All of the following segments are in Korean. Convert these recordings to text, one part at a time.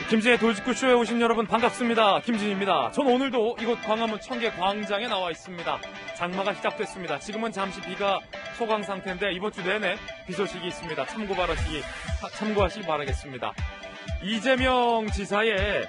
김진의 돌직구쇼에 오신 여러분 반갑습니다. 김진입니다. 전 오늘도 이곳 광화문 청계광장에 나와 있습니다. 장마가 시작됐습니다. 지금은 잠시 비가 소강 상태인데 이번 주 내내 비 소식이 있습니다. 참고하시기 바라겠습니다. 이재명 지사의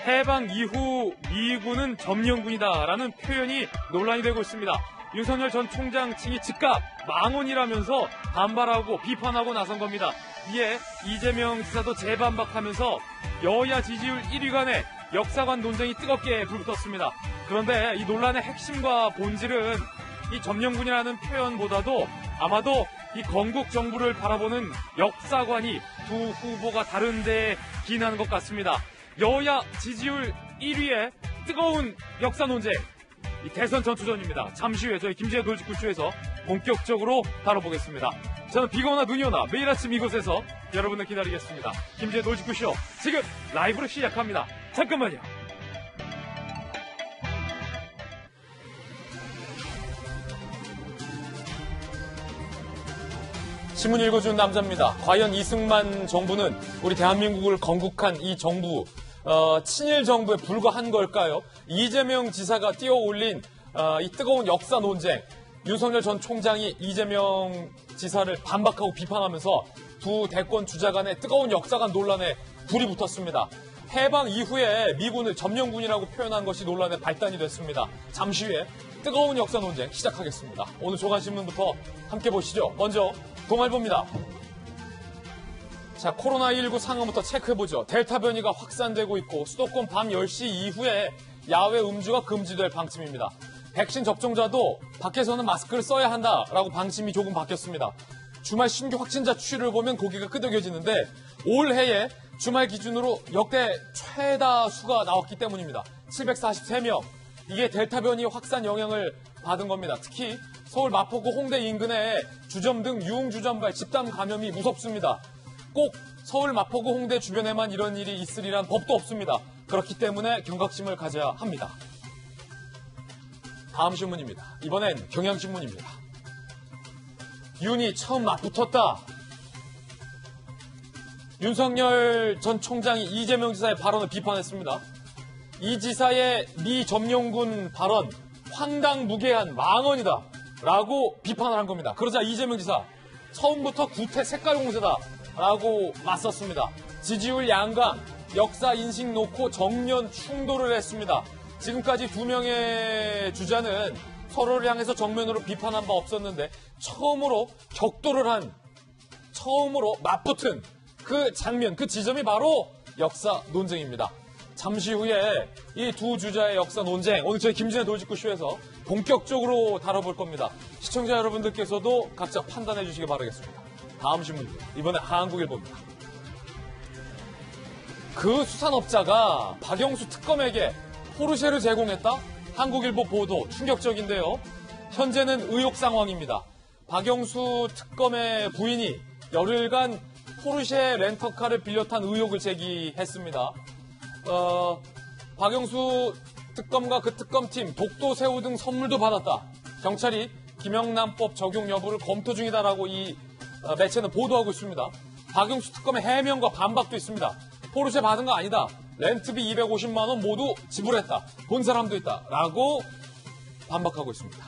해방 이후 미군은 점령군이다라는 표현이 논란이 되고 있습니다. 윤석열 전 총장 측이 즉각 망언이라면서 반발하고 비판하고 나선 겁니다. 이에 이재명 지사도 재반박하면서 여야 지지율 1위 간의 역사관 논쟁이 뜨겁게 불붙었습니다. 그런데 이 논란의 핵심과 본질은 이 점령군이라는 표현보다도 아마도 이 건국 정부를 바라보는 역사관이 두 후보가 다른 데에 기인하는 것 같습니다. 여야 지지율 1위의 뜨거운 역사 논쟁, 이 대선 전투전입니다. 잠시 후에 저희 김진의 돌직구쇼에서 본격적으로 다뤄보겠습니다. 저는 비가 오나 눈이 오나 매일 아침 이곳에서 여러분을 기다리겠습니다. 김진의 돌직구쇼 지금 라이브로 시작합니다. 잠깐만요. 신문 읽어주는 남자입니다. 과연 이승만 정부는 우리 대한민국을 건국한 이 정부, 친일 정부에 불과한 걸까요? 이재명 지사가 띄워올린 이 뜨거운 역사 논쟁, 윤석열 전 총장이 이재명 지사를 반박하고 비판하면서 두 대권 주자 간의 뜨거운 역사관 논란에 불이 붙었습니다. 해방 이후에 미군을 점령군이라고 표현한 것이 논란의 발단이 됐습니다. 잠시 후에 뜨거운 역사 논쟁 시작하겠습니다. 오늘 조간신문부터 함께 보시죠. 먼저 동아일보입니다. 자, 코로나19 상황부터 체크해보죠. 델타 변이가 확산되고 있고 수도권 밤 10시 이후에 야외 음주가 금지될 방침입니다. 백신 접종자도 밖에서는 마스크를 써야 한다라고 방침이 조금 바뀌었습니다. 주말 신규 확진자 추이를 보면 고개가 끄덕여지는데 올해에 주말 기준으로 역대 최다 수가 나왔기 때문입니다. 743명. 이게 델타 변이 확산 영향을 받은 겁니다. 특히 서울 마포구 홍대 인근에 주점 등 유흥주점과의 집단 감염이 무섭습니다. 꼭 서울 마포구 홍대 주변에만 이런 일이 있으리란 법도 없습니다. 그렇기 때문에 경각심을 가져야 합니다. 다음 신문입니다. 이번엔 경향신문입니다. 윤이 처음 맞붙었다. 윤석열 전 총장이 이재명 지사의 발언을 비판했습니다. 이 지사의 미 점령군 발언 황당무계한 망언이다 라고 비판을 한 겁니다. 그러자 이재명 지사 처음부터 구태 색깔 공세다 라고 맞섰습니다. 지지율 양강, 역사 인식 놓고 정면 충돌을 했습니다. 지금까지 두 명의 주자는 서로를 향해서 정면으로 비판한 바 없었는데 처음으로 격돌을 한, 처음으로 맞붙은 그 장면, 그 지점이 바로 역사 논쟁입니다. 잠시 후에 이 두 주자의 역사 논쟁, 오늘 저희 김진의 돌직구쇼에서 본격적으로 다뤄볼 겁니다. 시청자 여러분들께서도 각자 판단해 주시기 바라겠습니다. 다음 신문, 이번에 한국일보입니다. 그 수산업자가 박영수 특검에게 포르쉐를 제공했다? 한국일보 보도 충격적인데요. 현재는 의혹 상황입니다. 박영수 특검의 부인이 열흘간 포르쉐 렌터카를 빌려 탄 의혹을 제기했습니다. 박영수 특검과 그 특검팀 독도 새우 등 선물도 받았다. 경찰이 김영란법 적용 여부를 검토 중이다라고 이 매체는 보도하고 있습니다. 박영수 특검의 해명과 반박도 있습니다. 포르쉐 받은 거 아니다. 렌트비 250만 원 모두 지불했다. 본 사람도 있다. 라고 반박하고 있습니다.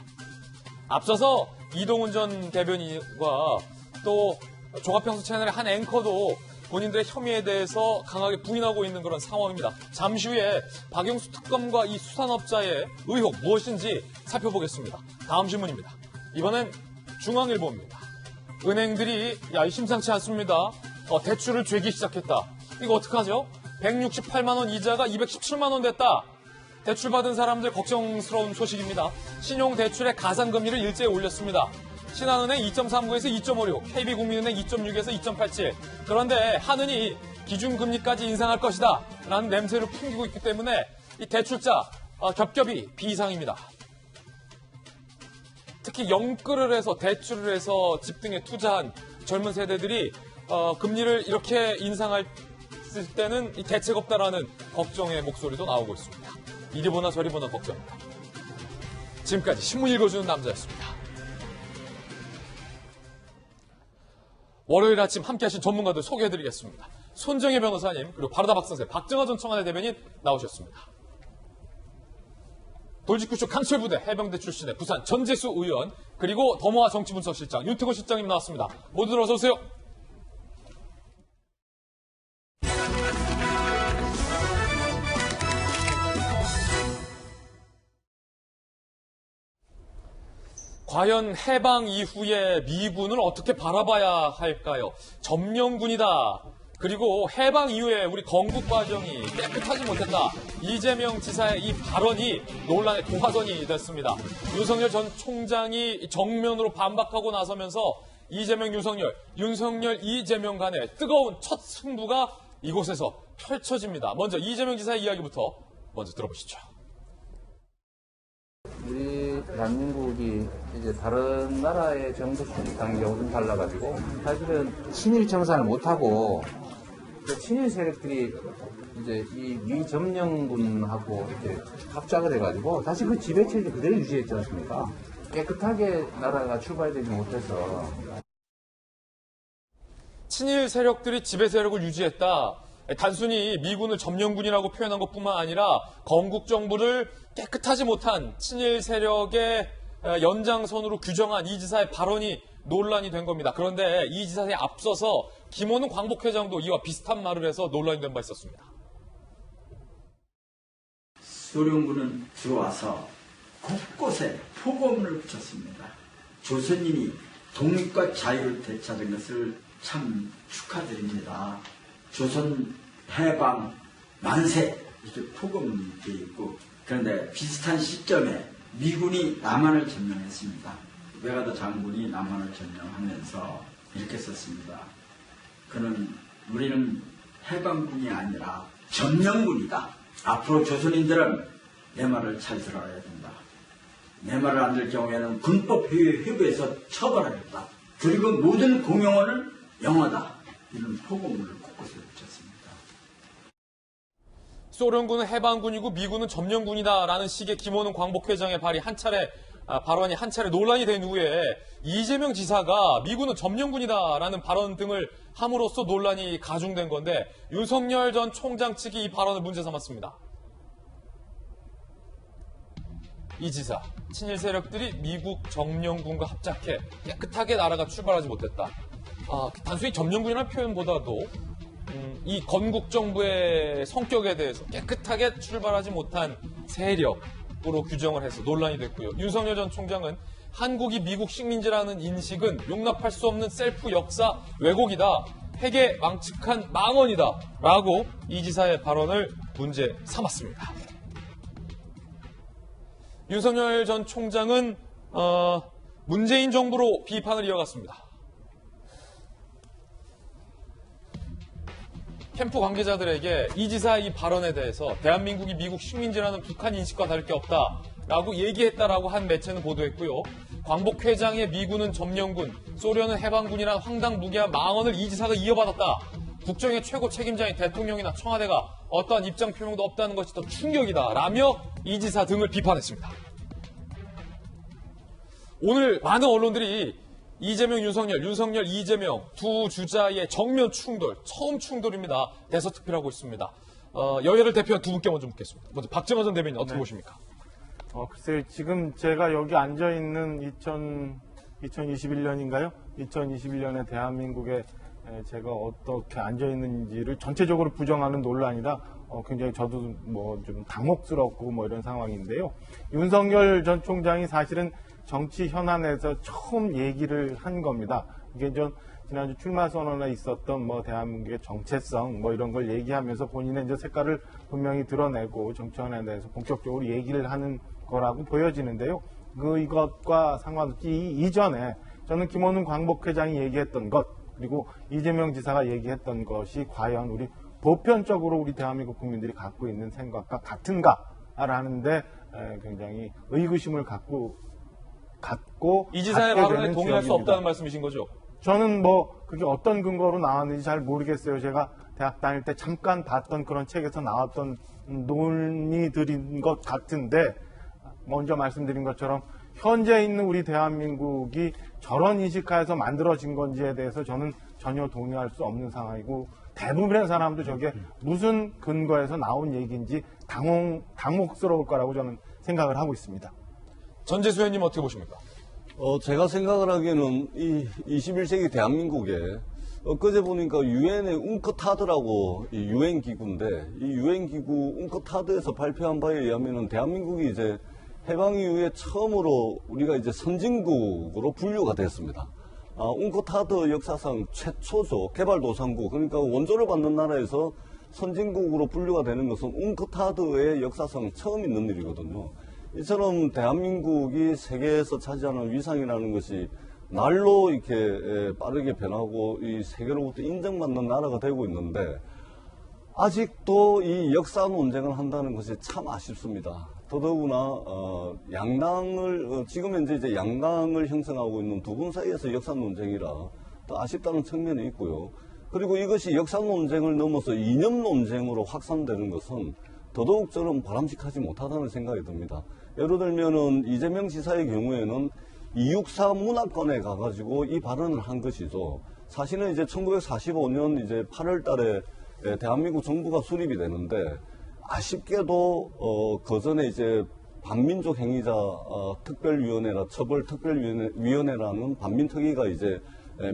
앞서서 이동훈 전 대변인과 또 종합평수 채널의 한 앵커도 본인들의 혐의에 대해서 강하게 부인하고 있는 그런 상황입니다. 잠시 후에 박영수 특검과 이 수산업자의 의혹 무엇인지 살펴보겠습니다. 다음 신문입니다. 이번엔 중앙일보입니다. 은행들이 심상치 않습니다. 대출을 죄기 시작했다. 이거 어떡하죠? 168만 원 이자가 217만 원 됐다. 대출 받은 사람들 걱정스러운 소식입니다. 신용대출의 가산금리를 일제히 올렸습니다. 신한은행 2.39에서 2.56, KB국민은행 2.6에서 2.87. 그런데 한은이 기준금리까지 인상할 것이다 라는 냄새를 풍기고 있기 때문에 이 대출자 겹겹이 비이상입니다. 특히 영끌을 해서 대출을 해서 집 등에 투자한 젊은 세대들이 금리를 이렇게 인상할 때는 이 대책 없다라는 걱정의 목소리도 나오고 있습니다. 이리 보나 저리 보나 걱정입니다. 지금까지 신문 읽어주는 남자였습니다. 월요일 아침 함께하신 전문가들 소개해드리겠습니다. 손정혜 변호사님, 그리고 바르다 박선생, 박정하 전 청와대 대변인 나오셨습니다. 돌직구쇼 강철부대 해병대 출신의 부산 전재수 의원, 그리고 더모아 정치분석실장 윤태곤 실장님 나왔습니다. 모두들 어서 오세요. 과연 해방 이후에 미군을 어떻게 바라봐야 할까요? 점령군이다. 그리고 해방 이후에 우리 건국 과정이 깨끗하지 못했다. 이재명 지사의 이 발언이 논란의 도화선이 됐습니다. 윤석열 전 총장이 정면으로 반박하고 나서면서 이재명, 윤석열, 이재명 간의 뜨거운 첫 승부가 이곳에서 펼쳐집니다. 먼저 이재명 지사의 이야기부터 먼저 들어보시죠. 우리 대한민국이 이제 다른 나라의 정부 수립한 경우는 달라가지고 사실은 친일 청산을 못하고 친일 세력들이 이제 이 미점령군하고 이렇게 합작을 해가지고 다시 그 지배체제 그대로 유지했지 않습니까? 깨끗하게 나라가 출발되지 못해서 친일 세력들이 지배 세력을 유지했다. 단순히 미군을 점령군이라고 표현한 것뿐만 아니라 건국 정부를 깨끗하지 못한 친일 세력의 연장선으로 규정한 이 지사의 발언이 논란이 된 겁니다. 그런데 이 지사에 앞서서 김원훈 광복회장도 이와 비슷한 말을 해서 논란이 된 바 있었습니다. 소련군은 들어와서 곳곳에 포고문을 붙였습니다. 조선인이 독립과 자유를 되찾은 것을 참 축하드립니다. 조선 해방 만세 이렇게 포고문이 되어 있고, 그런데 비슷한 시점에 미군이 남한을 점령했습니다. 외가도 장군이 남한을 점령하면서 이렇게 썼습니다. 그는 우리는 해방군이 아니라 점령군이다. 앞으로 조선인들은 내 말을 잘 들어야 된다. 내 말을 안 들을 경우에는 군법회부에서 처벌하겠다. 그리고 모든 공용어는 영어다. 이런 포고문을 곳곳에 붙였습니다. 소련군은 해방군이고 미군은 점령군이다라는 식의 김원훈 광복회장의 발언이 한 차례 논란이 된 후에 이재명 지사가 미군은 점령군이다라는 발언 등을 함으로써 논란이 가중된 건데, 윤석열 전 총장 측이 이 발언을 문제 삼았습니다. 이 지사, 친일 세력들이 미국 점령군과 합작해 깨끗하게 나라가 출발하지 못했다. 단순히 점령군이라는 표현보다도 이 건국 정부의 성격에 대해서 깨끗하게 출발하지 못한 세력으로 규정을 해서 논란이 됐고요. 윤석열 전 총장은 한국이 미국 식민지라는 인식은 용납할 수 없는 셀프 역사 왜곡이다. 핵에 망측한 망언이다. 라고 이 지사의 발언을 문제 삼았습니다. 윤석열 전 총장은 문재인 정부로 비판을 이어갔습니다. 캠프 관계자들에게 이 지사의 이 발언에 대해서 대한민국이 미국 식민지라는 북한 인식과 다를 게 없다라고 얘기했다라고 한 매체는 보도했고요. 광복회장의 미군은 점령군, 소련은 해방군이라는 황당무계한 망언을 이 지사가 이어받았다. 국정의 최고 책임자인 대통령이나 청와대가 어떠한 입장 표명도 없다는 것이 더 충격이다. 라며 이 지사 등을 비판했습니다. 오늘 많은 언론들이 이재명, 윤석열, 이재명 두 주자의 정면 충돌, 처음 충돌입니다. 대서특필하고 있습니다. 여야를 대표한 두 분께 먼저 묻겠습니다. 먼저 박정하 전 대변인 어떻게 보십니까? 글쎄요, 지금 제가 여기 앉아있는 2021년인가요? 2021년에 대한민국에 제가 어떻게 앉아있는지를 전체적으로 부정하는 논란이라 굉장히 저도 좀 당혹스럽고 이런 상황인데요. 윤석열 전 총장이 사실은 정치 현안에서 처음 얘기를 한 겁니다. 이게 지난주 출마 선언에 있었던 대한민국의 정체성 이런 걸 얘기하면서 본인의 이제 색깔을 분명히 드러내고 정치 현안에 대해서 본격적으로 얘기를 하는 거라고 보여지는데요. 이것과 상관없이 이전에 저는 김원훈 광복회장이 얘기했던 것, 그리고 이재명 지사가 얘기했던 것이 과연 우리 보편적으로 우리 대한민국 국민들이 갖고 있는 생각과 같은가라는데 굉장히 의구심을 갖고 이 지사의 발언에 동의할 수 없다는 말씀이신 거죠? 저는 그게 어떤 근거로 나왔는지 잘 모르겠어요. 제가 대학 다닐 때 잠깐 봤던 그런 책에서 나왔던 논의들인 것 같은데, 먼저 말씀드린 것처럼 현재 있는 우리 대한민국이 저런 인식하에서 만들어진 건지에 대해서 저는 전혀 동의할 수 없는 상황이고 대부분의 사람도 저게 무슨 근거에서 나온 얘기인지 당혹스러울 거라고 저는 생각을 하고 있습니다. 전재수 의원님 어떻게 보십니까? 제가 생각을 하기에는 이 21세기 대한민국에 엊그제 보니까 유엔의 웅커타드라고 이 유엔 기구인데 이 유엔 기구 웅커타드에서 발표한 바에 의하면은 대한민국이 이제 해방 이후에 처음으로 우리가 이제 선진국으로 분류가 됐습니다. 웅커타드 역사상 최초죠. 개발도상국. 그러니까 원조를 받는 나라에서 선진국으로 분류가 되는 것은 웅커타드의 역사상 처음 있는 일이거든요. 이처럼 대한민국이 세계에서 차지하는 위상이라는 것이 날로 이렇게 빠르게 변하고 이 세계로부터 인정받는 나라가 되고 있는데 아직도 이 역사 논쟁을 한다는 것이 참 아쉽습니다. 더더구나 양당을 지금 현재 이제 양당을 형성하고 있는 두 분 사이에서 역사 논쟁이라 또 아쉽다는 측면이 있고요. 그리고 이것이 역사 논쟁을 넘어서 이념 논쟁으로 확산되는 것은 더더욱 저는 바람직하지 못하다는 생각이 듭니다. 예를 들면은 이재명 지사의 경우에는 264 문화권에 가가지고 이 발언을 한 것이죠. 사실은 이제 1945년 이제 8월 달에 대한민국 정부가 수립이 되는데 아쉽게도 그 전에 이제 반민족 행위자 특별위원회라 처벌특별위원회라는 반민특위가 이제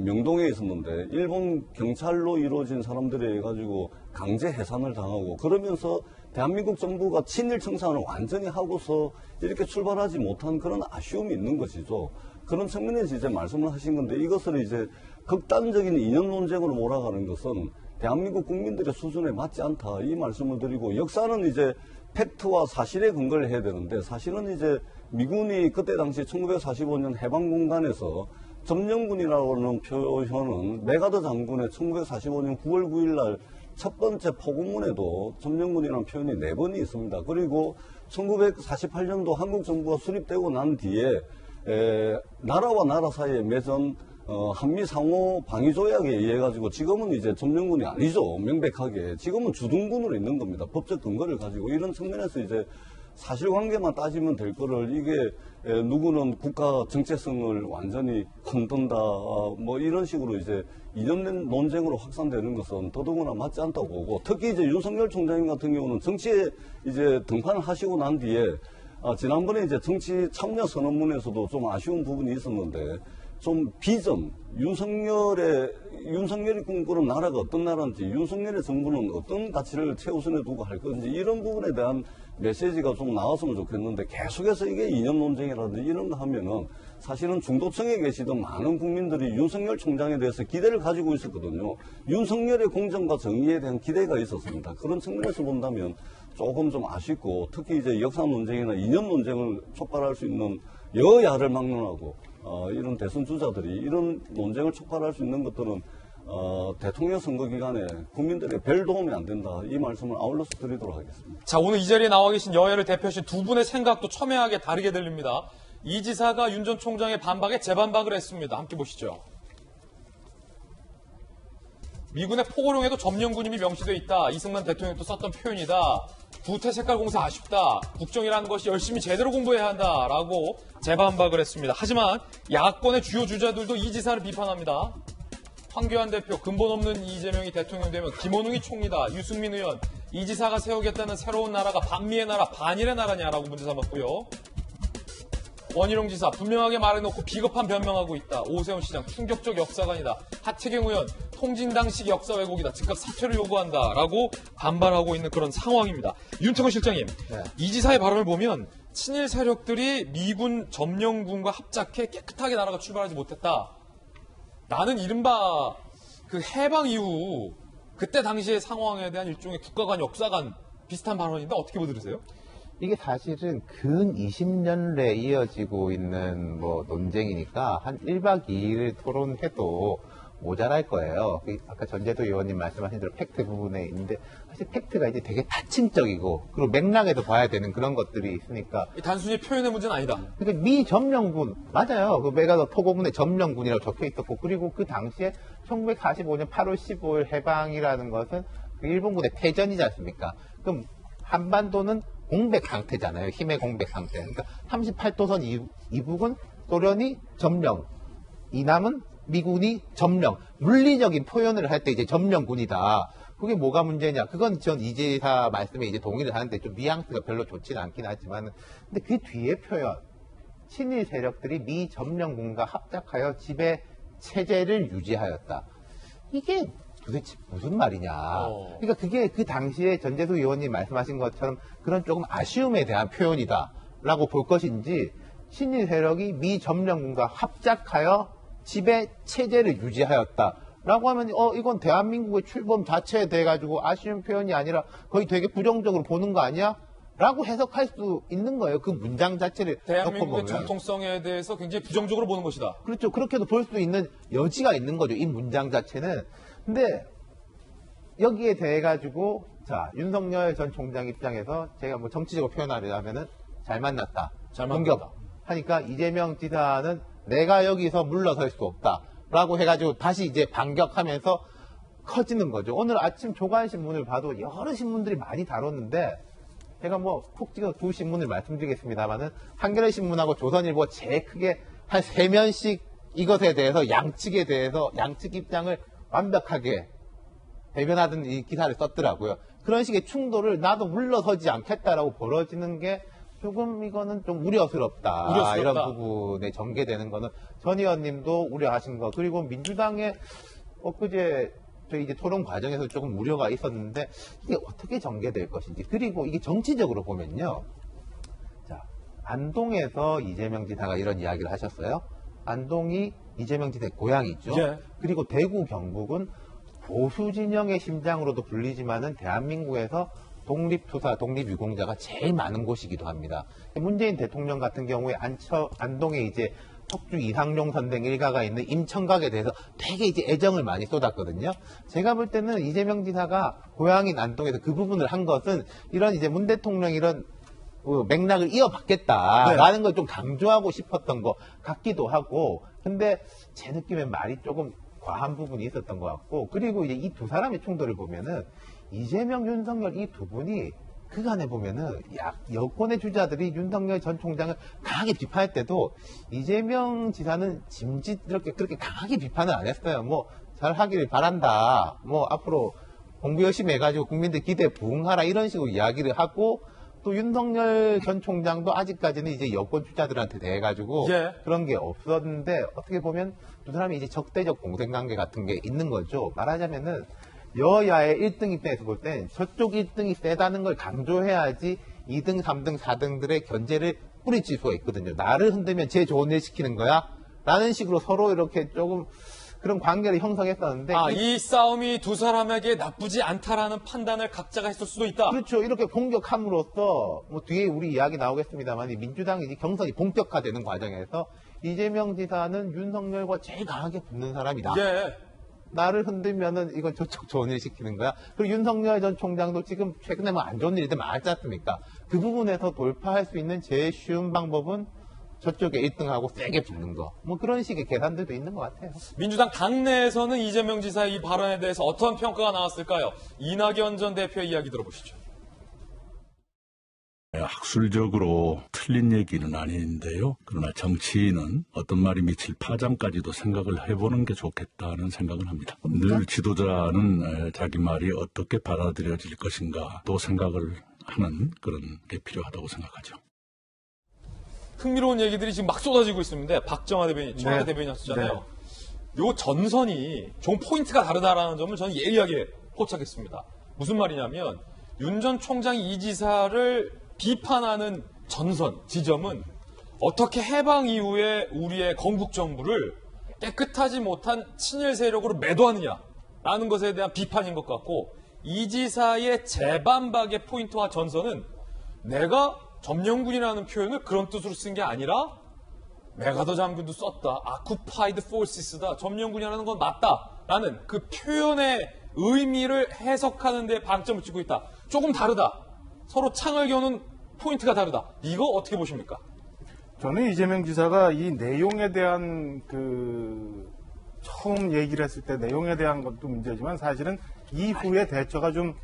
명동에 있었는데 일본 경찰로 이루어진 사람들에 의해 가지고 강제 해산을 당하고 그러면서 대한민국 정부가 친일 청산을 완전히 하고서 이렇게 출발하지 못한 그런 아쉬움이 있는 것이죠. 그런 측면에서 이제 말씀을 하신 건데 이것을 이제 극단적인 이념 논쟁으로 몰아가는 것은 대한민국 국민들의 수준에 맞지 않다 이 말씀을 드리고 역사는 이제 팩트와 사실에 근거를 해야 되는데 사실은 이제 미군이 그때 당시 1945년 해방공간에서 점령군이라고 하는 표현은 메가더 장군의 1945년 9월 9일 날 첫 번째 포고문에도 점령군이라는 표현이 4번이 있습니다. 그리고 1948년도 한국 정부가 수립되고 난 뒤에 나라와 나라 사이에 맺은 한미 상호 방위 조약에 의해 가지고 지금은 이제 점령군이 아니죠. 명백하게 지금은 주둔군으로 있는 겁니다. 법적 근거를 가지고 이런 측면에서 이제 사실관계만 따지면 될 거를 이게 누구는 국가 정체성을 완전히 흔든다 뭐 이런 식으로 이제 이념 논쟁으로 확산되는 것은 더더구나 맞지 않다고 보고 특히 이제 윤석열 총장님 같은 경우는 정치에 이제 등판을 하시고 난 뒤에 지난번에 이제 정치 참여 선언문에서도 좀 아쉬운 부분이 있었는데 좀 비전, 윤석열이 꿈꾸는 나라가 어떤 나라인지, 윤석열의 정부는 어떤 가치를 최우선에 두고 할 건지, 이런 부분에 대한 메시지가 좀 나왔으면 좋겠는데, 계속해서 이게 이념 논쟁이라든지 이런 거 하면은, 사실은 중도층에 계시던 많은 국민들이 윤석열 총장에 대해서 기대를 가지고 있었거든요. 윤석열의 공정과 정의에 대한 기대가 있었습니다. 그런 측면에서 본다면 조금 좀 아쉽고, 특히 이제 역사 논쟁이나 이념 논쟁을 촉발할 수 있는 여야를 막론하고, 이런 대선 주자들이 이런 논쟁을 촉발할 수 있는 것들은 대통령 선거 기간에 국민들에게 별 도움이 안 된다. 이 말씀을 아울러서 드리도록 하겠습니다. 자, 오늘 이 자리에 나와 계신 여야를 대표하신 두 분의 생각도 첨예하게 다르게 들립니다. 이 지사가 윤 전 총장의 반박에 재반박을 했습니다. 함께 보시죠. 미군의 포고령에도 점령군임이 명시되어 있다. 이승만 대통령도 썼던 표현이다. 구태색깔 공사 아쉽다. 국정이라는 것이 열심히 제대로 공부해야 한다라고 재반박을 했습니다. 하지만 야권의 주요 주자들도 이 지사를 비판합니다. 황교안 대표, 근본 없는 이재명이 대통령 되면 김원웅이 총리다. 유승민 의원, 이 지사가 세우겠다는 새로운 나라가 반미의 나라, 반일의 나라냐라고 문제 삼았고요. 원희룡 지사, 분명하게 말해놓고 비겁한 변명하고 있다. 오세훈 시장, 충격적 역사관이다. 하태경 의원, 통진당식 역사 왜곡이다. 즉각 사퇴를 요구한다라고 반발하고 있는 그런 상황입니다. 윤태곤 실장님, 네. 이 지사의 발언을 보면 친일 세력들이 미군 점령군과 합작해 깨끗하게 나라가 출발하지 못했다. 나는 이른바 그 해방 이후 그때 당시의 상황에 대한 일종의 국가관, 역사관 비슷한 발언인데 어떻게 보들으세요? 이게 사실은 근 20년 내에 이어지고 있는 뭐 논쟁이니까 한 1박 2일 토론해도 모자랄 거예요. 아까 전재도 의원님 말씀하신 대로 팩트 부분에 있는데 사실 팩트가 이제 되게 다층적이고 그리고 맥락에도 봐야 되는 그런 것들이 있으니까 단순히 표현의 문제는 아니다. 그러니까 미 점령군 맞아요. 그 메가더 포고문에 점령군이라고 적혀 있었고 그리고 그 당시에 1945년 8월 15일 해방이라는 것은 그 일본군의 패전이지 않습니까? 그럼 한반도는 공백 상태잖아요. 힘의 공백 상태. 그러니까 38도선 이북은 소련이 점령, 이남은 미군이 점령. 물리적인 표현을 할 때 이제 점령군이다. 그게 뭐가 문제냐? 그건 전 이지사 말씀에 이제 동의를 하는데 좀 뉘앙스가 별로 좋지는 않긴 하지만, 근데 그 뒤에 표현, 친일 세력들이 미 점령군과 합작하여 지배 체제를 유지하였다. 이게 도대체 무슨 말이냐? 그러니까 그게 그 당시에 전재수 의원님 말씀하신 것처럼 그런 조금 아쉬움에 대한 표현이다라고 볼 것인지, 친일 세력이 미 점령군과 합작하여 지배 체제를 유지하였다라고 하면 이건 대한민국의 출범 자체에 대해 가지고 아쉬운 표현이 아니라 거의 되게 부정적으로 보는 거 아니야? 라고 해석할 수 있는 거예요. 그 문장 자체를 놓고 대한민국의 보면. 정통성에 대해서 굉장히 부정적으로 보는 것이다. 그렇죠. 그렇게도 볼 수 있는 여지가 있는 거죠. 이 문장 자체는. 근데 여기에 대해 가지고 자, 윤석열 전 총장 입장에서 제가 뭐 정치적으로 표현하려면은 잘 만났다. 잘 공격 만났다. 하니까 이재명 지사는 내가 여기서 물러설 수 없다라고 해가지고 다시 이제 반격하면서 커지는 거죠. 오늘 아침 조간신문을 봐도 여러 신문들이 많이 다뤘는데 제가 뭐 푹 찍어서 두 신문을 말씀드리겠습니다만은 한겨레 신문하고 조선일보가 제일 크게 한 3면씩 이것에 대해서 양측에 대해서 양측 입장을 완벽하게 대변하던 이 기사를 썼더라고요. 그런 식의 충돌을 나도 물러서지 않겠다라고 벌어지는 게 조금 이거는 좀 우려스럽다. 이런 부분에 전개되는 거는 전 의원님도 우려하신 거. 그리고 민주당의 엊그제 저희 이제 토론 과정에서 조금 우려가 있었는데 이게 어떻게 전개될 것인지. 그리고 이게 정치적으로 보면요. 자, 안동에서 이재명 지사가 이런 이야기를 하셨어요. 안동이 이재명 지사의 고향이죠. 예. 그리고 대구, 경북은 보수 진영의 심장으로도 불리지만은 대한민국에서 독립투사, 독립유공자가 제일 많은 곳이기도 합니다. 문재인 대통령 같은 경우에 안동에 이제 석주 이상용 선생 일가가 있는 임청각에 대해서 되게 이제 애정을 많이 쏟았거든요. 제가 볼 때는 이재명 지사가 고향인 안동에서 그 부분을 한 것은 이런 이제 문 대통령 이런 맥락을 이어받겠다라는 걸 좀 강조하고 싶었던 것 같기도 하고, 근데 제 느낌엔 말이 조금 과한 부분이 있었던 것 같고, 그리고 이제 이 두 사람의 충돌을 보면은 이재명, 윤석열 이 두 분이 그간에 보면은 여권의 주자들이 윤석열 전 총장을 강하게 비판할 때도 이재명 지사는 짐짓스럽게 그렇게 강하게 비판을 안 했어요. 뭐 잘 하기를 바란다. 뭐 앞으로 공부 열심히 해가지고 국민들 기대에 부응하라 이런 식으로 이야기를 하고, 또 윤석열 전 총장도 아직까지는 이제 여권 주자들한테 대해 가지고 예. 그런 게 없었는데 어떻게 보면 두 사람이 이제 적대적 공생관계 같은 게 있는 거죠. 말하자면은 여야의 1등 입장에서 볼 땐 저쪽 1등이 세다는 걸 강조해야지 2등, 3등, 4등들의 견제를 뿌리칠 수가 있거든요. 나를 흔들면 제 좋은 일 시키는 거야? 라는 식으로 서로 이렇게 조금 그런 관계를 형성했었는데. 이 싸움이 두 사람에게 나쁘지 않다라는 판단을 각자가 했을 수도 있다. 그렇죠. 이렇게 공격함으로써 뭐 뒤에 우리 이야기 나오겠습니다만 민주당이 이제 경선이 본격화되는 과정에서 이재명 지사는 윤석열과 제일 강하게 붙는 사람이다. 예. 나를 흔들면은 이건 저쪽 좋은 일 시키는 거야. 그리고 윤석열 전 총장도 지금 최근에 뭐 안 좋은 일들 많지 않습니까? 그 부분에서 돌파할 수 있는 제일 쉬운 방법은 저쪽에 1등하고 세게 붙는 거. 뭐 그런 식의 계산들도 있는 것 같아요. 민주당 당내에서는 이재명 지사의 이 발언에 대해서 어떠한 평가가 나왔을까요? 이낙연 전 대표의 이야기 들어보시죠. 학술적으로 틀린 얘기는 아닌데요. 그러나 정치인은 어떤 말이 미칠 파장까지도 생각을 해보는 게 좋겠다는 생각을 합니다. 늘 지도자는 자기 말이 어떻게 받아들여질 것인가 또 생각을 하는 그런 게 필요하다고 생각하죠. 흥미로운 얘기들이 지금 막 쏟아지고 있는데 박정화 대변인, 청와대 대변인 하셨잖아요. 요 전선이 좀 포인트가 다르다라는 점을 저는 예리하게 포착했습니다. 무슨 말이냐면 윤 전 총장이 이 지사를 비판하는 전선, 지점은 어떻게 해방 이후에 우리의 건국 정부를 깨끗하지 못한 친일 세력으로 매도하느냐라는 것에 대한 비판인 것 같고, 이 지사의 재반박의 포인트와 전선은 내가 점령군이라는 표현을 그런 뜻으로 쓴 게 아니라 메가더 장군도 썼다. Occupied Forces다. 점령군이라는 건 맞다라는 그 표현의 의미를 해석하는 데 방점을 찍고 있다. 조금 다르다. 서로 창을 겨누는 포인트가 다르다. 이거 어떻게 보십니까? 저는 이재명 지사가 이 내용에 대한 처음 얘기를 했을 때 내용에 대한 것도 문제지만 사실은 이후의 대처가 좀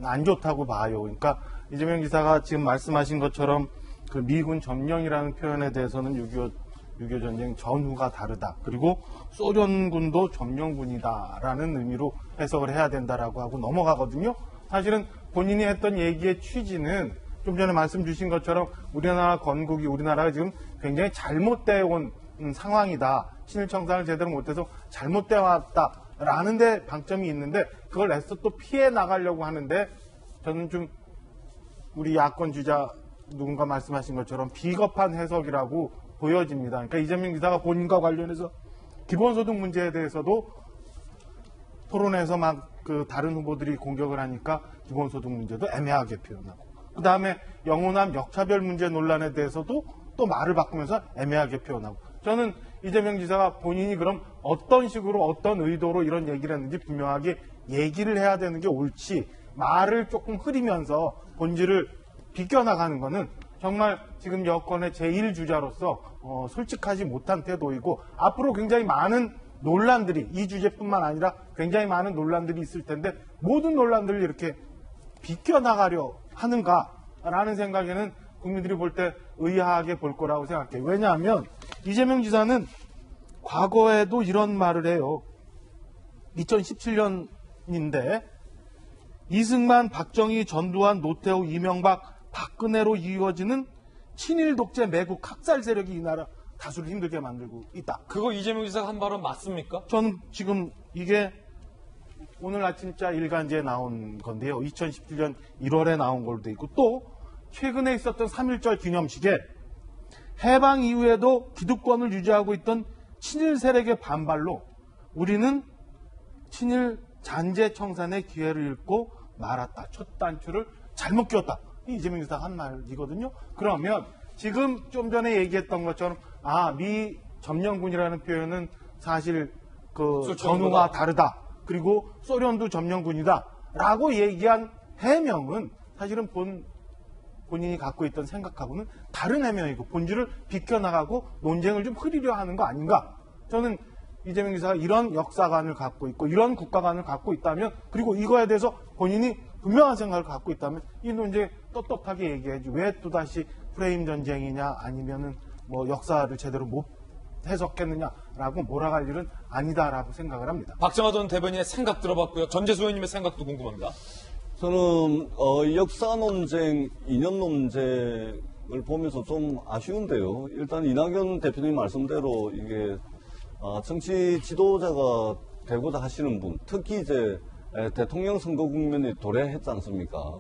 안 좋다고 봐요. 그러니까 이재명 지사가 지금 말씀하신 것처럼 그 미군 점령이라는 표현에 대해서는 6.25 전쟁 전후가 다르다. 그리고 소련군도 점령군이다라는 의미로 해석을 해야 된다라고 하고 넘어가거든요. 사실은 본인이 했던 얘기의 취지는 좀 전에 말씀 주신 것처럼 우리나라 건국이 우리나라가 지금 굉장히 잘못되어 온 상황이다. 친일 청산을 제대로 못해서 잘못되어 왔다라는 데 방점이 있는데 그걸 애써 또 피해 나가려고 하는데 저는 좀 우리 야권 주자 누군가 말씀하신 것처럼 비겁한 해석이라고 보여집니다. 그러니까 이재명 지사가 본인과 관련해서 기본소득 문제에 대해서도 토론에서 막 그 다른 후보들이 공격을 하니까 기본소득 문제도 애매하게 표현하고 그 다음에 영호남 역차별 문제 논란에 대해서도 또 말을 바꾸면서 애매하게 표현하고 저는 이재명 지사가 본인이 그럼 어떤 식으로 어떤 의도로 이런 얘기를 했는지 분명하게 얘기를 해야 되는 게 옳지 말을 조금 흐리면서 본질을 비껴나가는 거는 정말 지금 여권의 제1주자로서 솔직하지 못한 태도이고 앞으로 굉장히 많은 논란들이 이 주제뿐만 아니라 굉장히 많은 논란들이 있을 텐데 모든 논란들을 이렇게 비껴나가려 하는가라는 생각에는 국민들이 볼 때 의아하게 볼 거라고 생각해요. 왜냐하면 이재명 지사는 과거에도 이런 말을 해요. 2017년인데 이승만, 박정희, 전두환, 노태우, 이명박, 박근혜로 이루어지는 친일 독재 매국 학살 세력이 이 나라 다수를 힘들게 만들고 있다. 그거 이재명 지사가 한 발언 맞습니까? 저는 지금 이게 오늘 아침자 일간지에 나온 건데요. 2017년 1월에 나온 걸로 돼 있고 또 최근에 있었던 3.1절 기념식에 해방 이후에도 기득권을 유지하고 있던 친일 세력의 반발로 우리는 친일 잔재 청산의 기회를 잃고 말았다. 첫 단추를 잘못 끼웠다. 이재명 지사가 한 말이거든요. 그러면 지금 좀 전에 얘기했던 것처럼 미 점령군이라는 표현은 사실 그 전후가 다르다. 그리고 소련도 점령군이다. 라고 얘기한 해명은 사실은 본인이 갖고 있던 생각하고는 다른 해명이고 본질을 비껴나가고 논쟁을 좀 흐리려 하는 거 아닌가. 저는 이재명 지사가 이런 역사관을 갖고 있고 이런 국가관을 갖고 있다면 그리고 이거에 대해서 본인이 분명한 생각을 갖고 있다면 이 논쟁 떳떳하게 얘기해야지 왜 또다시 프레임 전쟁이냐 아니면은 뭐 역사를 제대로 못 해석했느냐라고 몰아갈 일은 아니다라고 생각을 합니다. 박정화 전 대변인의 생각 들어봤고요. 전재수 의원님의 생각도 궁금합니다. 저는 역사 논쟁, 이념 논쟁을 보면서 좀 아쉬운데요. 일단 이낙연 대표님 말씀대로 이게 정치 지도자가 되고자 하시는 분, 특히 이제 대통령 선거 국면이 도래했지 않습니까?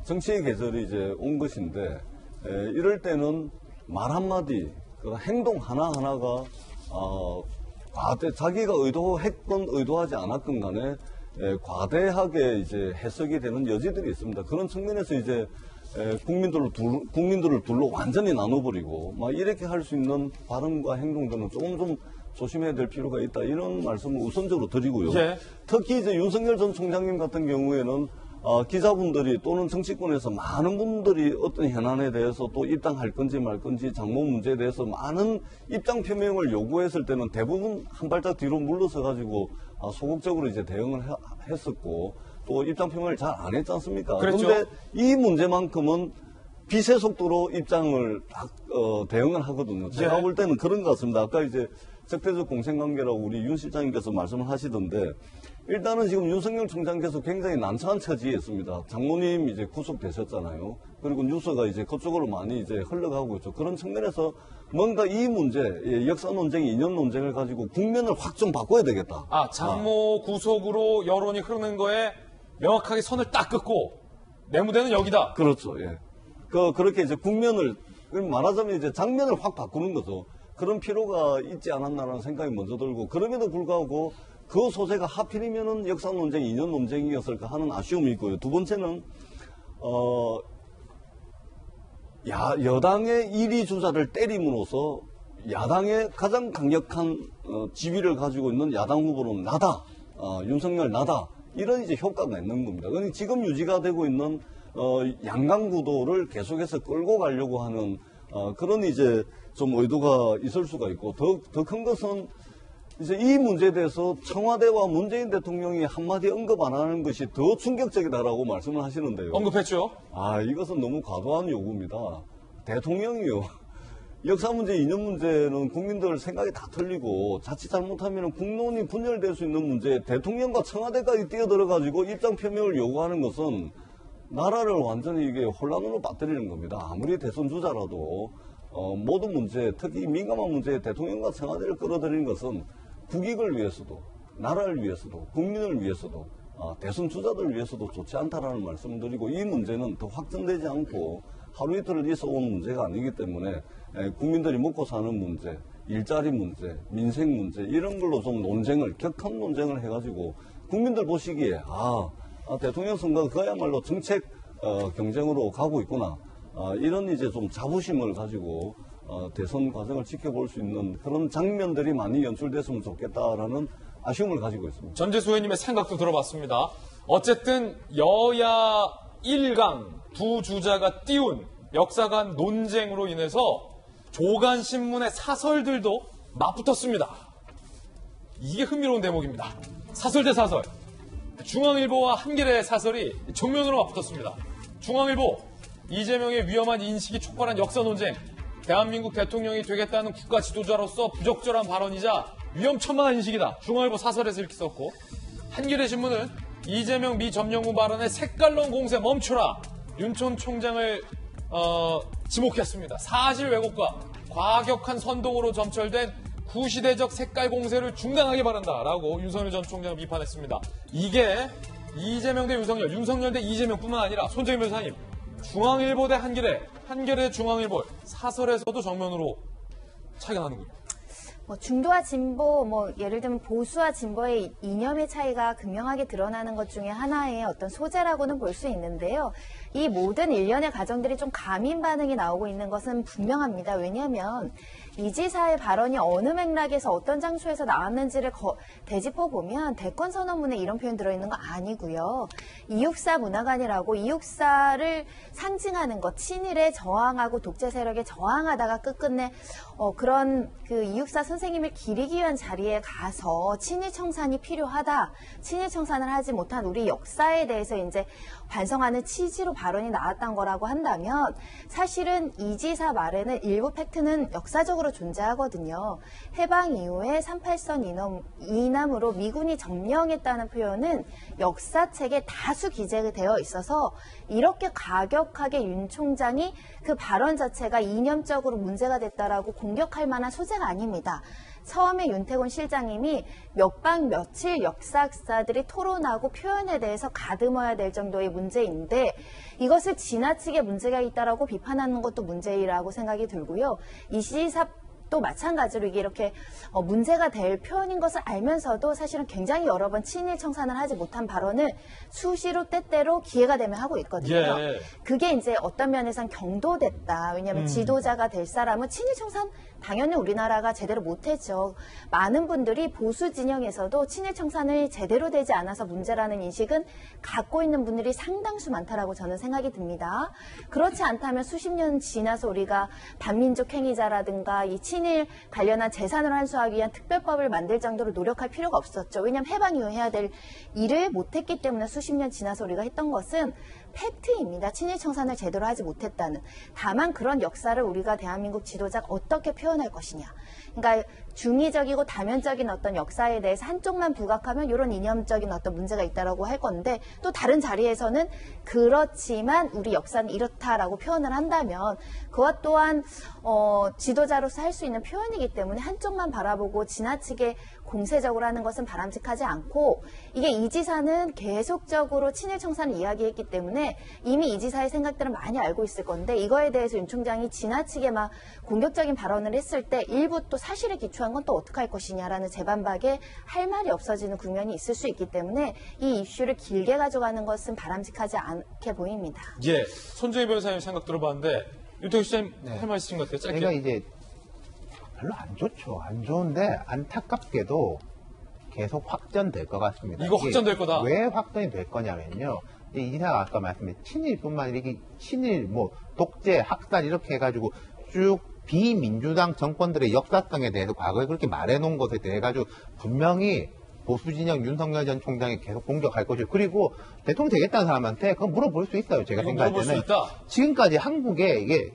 정치의 계절이 이제 온 것인데 이럴 때는 말 한마디, 그 행동 하나하나가 자기가 의도했건 의도하지 않았건 간에 과대하게 이제 해석이 되는 여지들이 있습니다. 그런 측면에서 이제 국민들을 둘로 완전히 나눠버리고 막 이렇게 할 수 있는 발언과 행동들은 조금 좀 조심해야 될 필요가 있다. 이런 말씀을 우선적으로 드리고요. 예. 특히 이제 윤석열 전 총장님 같은 경우에는 기자분들이 또는 정치권에서 많은 분들이 어떤 현안에 대해서 또 입당할 건지 말 건지 장모 문제에 대해서 많은 입장 표명을 요구했을 때는 대부분 한 발짝 뒤로 물러서 가지고 소극적으로 이제 대응을 했었고 또 입장 표명을 잘 안 했지 않습니까? 그렇죠. 그런데 이 문제만큼은 빛의 속도로 입장을 대응을 하거든요. 제가 볼 때는 그런 것 같습니다. 아까 이제 적대적 공생관계라고 우리 윤 실장님께서 말씀을 하시던데 일단은 지금 윤석열 총장께서 굉장히 난처한 처지에 있습니다. 장모님 이제 구속되셨잖아요. 그리고 뉴스가 이제 그쪽으로 많이 이제 흘러가고 있죠. 그런 측면에서 뭔가 이 문제, 역사 논쟁, 이념 논쟁을 가지고 국면을 확 좀 바꿔야 되겠다. 장모 구속으로 여론이 흐르는 거에 명확하게 선을 딱 긋고 내 무대는 여기다. 그렇죠. 예. 그렇게 이제 국면을 말하자면 이제 장면을 확 바꾸는 거죠. 그런 필요가 있지 않았나라는 생각이 먼저 들고 그럼에도 불구하고 그 소재가 하필이면은 역사 논쟁, 이념 논쟁이었을까 하는 아쉬움이 있고요. 두 번째는 여당의 1위 주자를 때림으로써 야당의 가장 강력한 지위를 가지고 있는 야당 후보는 나다, 윤석열 나다 이런 이제 효과가 있는 겁니다. 그러니까 지금 유지가 되고 있는 양강 구도를 계속해서 끌고 가려고 하는 그런 이제 좀 의도가 있을 수가 있고 더 큰 것은 이제 이 문제에 대해서 청와대와 문재인 대통령이 한마디 언급 안 하는 것이 더 충격적이다라고 말씀을 하시는데요. 언급했죠. 이것은 너무 과도한 요구입니다. 대통령이요. 역사 문제, 이념 문제는 국민들 생각이 다 틀리고 자칫 잘못하면 국론이 분열될 수 있는 문제, 대통령과 청와대까지 뛰어들어가지고 입장 표명을 요구하는 것은 나라를 완전히 이게 혼란으로 빠뜨리는 겁니다. 아무리 대선 주자라도 모든 문제, 특히 민감한 문제에 대통령과 청와대를 끌어들이는 것은 국익을 위해서도, 나라를 위해서도, 국민을 위해서도, 대선 주자들 위해서도 좋지 않다라는 말씀을 드리고, 이 문제는 더 확전되지 않고 하루 이틀 있어온 문제가 아니기 때문에 국민들이 먹고 사는 문제, 일자리 문제, 민생 문제 이런 걸로 좀 격한 논쟁을 해가지고 국민들 보시기에 대통령 선거 그야말로 정책 경쟁으로 가고 있구나, 이런 이제 좀 자부심을 가지고 대선 과정을 지켜볼 수 있는 그런 장면들이 많이 연출됐으면 좋겠다라는 아쉬움을 가지고 있습니다. 전재수 의원님의 생각도 들어봤습니다. 어쨌든 여야 1강 두 주자가 띄운 역사관 논쟁으로 인해서 조간신문의 사설들도 맞붙었습니다. 이게 흥미로운 대목입니다. 사설 대 사설. 중앙일보와 한겨레 사설이 정면으로 맞붙었습니다. 중앙일보, 이재명의 위험한 인식이 촉발한 역사 논쟁, 대한민국 대통령이 되겠다는 국가 지도자로서 부적절한 발언이자 위험천만한 인식이다. 중앙일보 사설에서 이렇게 썼고, 한겨레 신문은 이재명 미 점령군 발언의 색깔론 공세 멈춰라, 윤 총장을 지목했습니다. 사실 왜곡과 과격한 선동으로 점철된 구시대적 색깔 공세를 중단하기 바란다라고 윤석열 전 총장을 비판했습니다. 이게 이재명 대 윤석열, 윤석열 대 이재명뿐만 아니라 손정희 변호사님, 중앙일보 대 한겨레, 한겨레 대 중앙일보 사설에서도 정면으로 차이가 나는군요. 중도와 진보, 예를 들면 보수와 진보의 이념의 차이가 극명하게 드러나는 것 중에 하나의 어떤 소재라고는 볼 수 있는데요. 이 모든 일련의 과정들이 좀 가민 반응이 나오고 있는 것은 분명합니다. 왜냐하면 이 지사의 발언이 어느 맥락에서 어떤 장소에서 나왔는지를 되짚어 보면 대권 선언문에 이런 표현 들어있는 거 아니고요. 이육사 문화관이라고 이육사를 상징하는 것, 친일에 저항하고 독재 세력에 저항하다가 끝끝내 그런 그 이육사 선생님을 기리기 위한 자리에 가서 친일 청산이 필요하다. 친일 청산을 하지 못한 우리 역사에 대해서 이제 반성하는 취지로 발언이 나왔던 거라고 한다면 사실은 이 지사 말에는 일부 팩트는 역사적으로 존재하거든요. 해방 이후에 38선 이남으로 미군이 점령했다는 표현은 역사책에 다수 기재되어 있어서 이렇게 가격하게 윤 총장이 그 발언 자체가 이념적으로 문제가 됐다라고 공격할 만한 소재가 아닙니다. 처음에 윤태곤 실장님이 몇 박 며칠 역사학자들이 토론하고 표현에 대해서 가듬어야 될 정도의 문제인데 이것을 지나치게 문제가 있다라고 비판하는 것도 문제라고 생각이 들고요. 이 시사 또 마찬가지로 이게 이렇게 문제가 될 표현인 것을 알면서도 사실은 굉장히 여러 번 친일 청산을 하지 못한 발언을 수시로 때때로 기회가 되면 하고 있거든요. 예. 그게 이제 어떤 면에선 경도됐다. 왜냐하면 지도자가 될 사람은 친일 청산 당연히 우리나라가 제대로 못했죠. 많은 분들이 보수 진영에서도 친일 청산을 제대로 되지 않아서 문제라는 인식은 갖고 있는 분들이 상당수 많다라고 저는 생각이 듭니다. 그렇지 않다면 수십 년 지나서 우리가 반민족 행위자라든가 이 친일 관련한 재산을 환수하기 위한 특별법을 만들 정도로 노력할 필요가 없었죠. 왜냐하면 해방 이후 해야 될 일을 못했기 때문에 수십 년 지나서 우리가 했던 것은 팩트입니다. 친일 청산을 제대로 하지 못했다는. 다만 그런 역사를 우리가 대한민국 지도자가 어떻게 표현할 것이냐. 그러니까 중의적이고 다면적인 어떤 역사에 대해서 한쪽만 부각하면 이런 이념적인 어떤 문제가 있다라고 할 건데 또 다른 자리에서는 그렇지만 우리 역사는 이렇다라고 표현을 한다면 그것 또한 지도자로서 할 수 있는 표현이기 때문에 한쪽만 바라보고 지나치게 공세적으로 하는 것은 바람직하지 않고 이게 이 지사는 계속적으로 친일 청산을 이야기했기 때문에 이미 이 지사의 생각들은 많이 알고 있을 건데 이거에 대해서 윤 총장이 지나치게 막 공격적인 발언을 했을 때 일부 또 사실에 기초한 건 또 어떻게 할 것이냐라는 재반박에 할 말이 없어지는 국면이 있을 수 있기 때문에 이 이슈를 길게 가져가는 것은 바람직하지 않게 보입니다. 예, 손정희 변호사님 생각 들어봤는데 윤태곤 시장님 할 말씀 같아요. 짧게. 제가 이제 별로 안 좋죠. 안 좋은데 안타깝게도 계속 확전될 것 같습니다. 이거 확전될 거다. 왜 확전이 될 거냐면요. 이 이사가 아까 말씀드린 친일뿐만 아니라 이게 친일, 독재, 학살 이렇게 해가지고 쭉 비민주당 정권들의 역사성에 대해서 과거에 그렇게 말해놓은 것에 대해 가지고 분명히 보수 진영 윤석열 전 총장이 계속 공격할 것이고, 그리고 대통령 되겠다는 사람한테 그건 물어볼 수 있어요. 제가 이거 생각할 물어볼 수 때는 있다. 지금까지 한국에 이게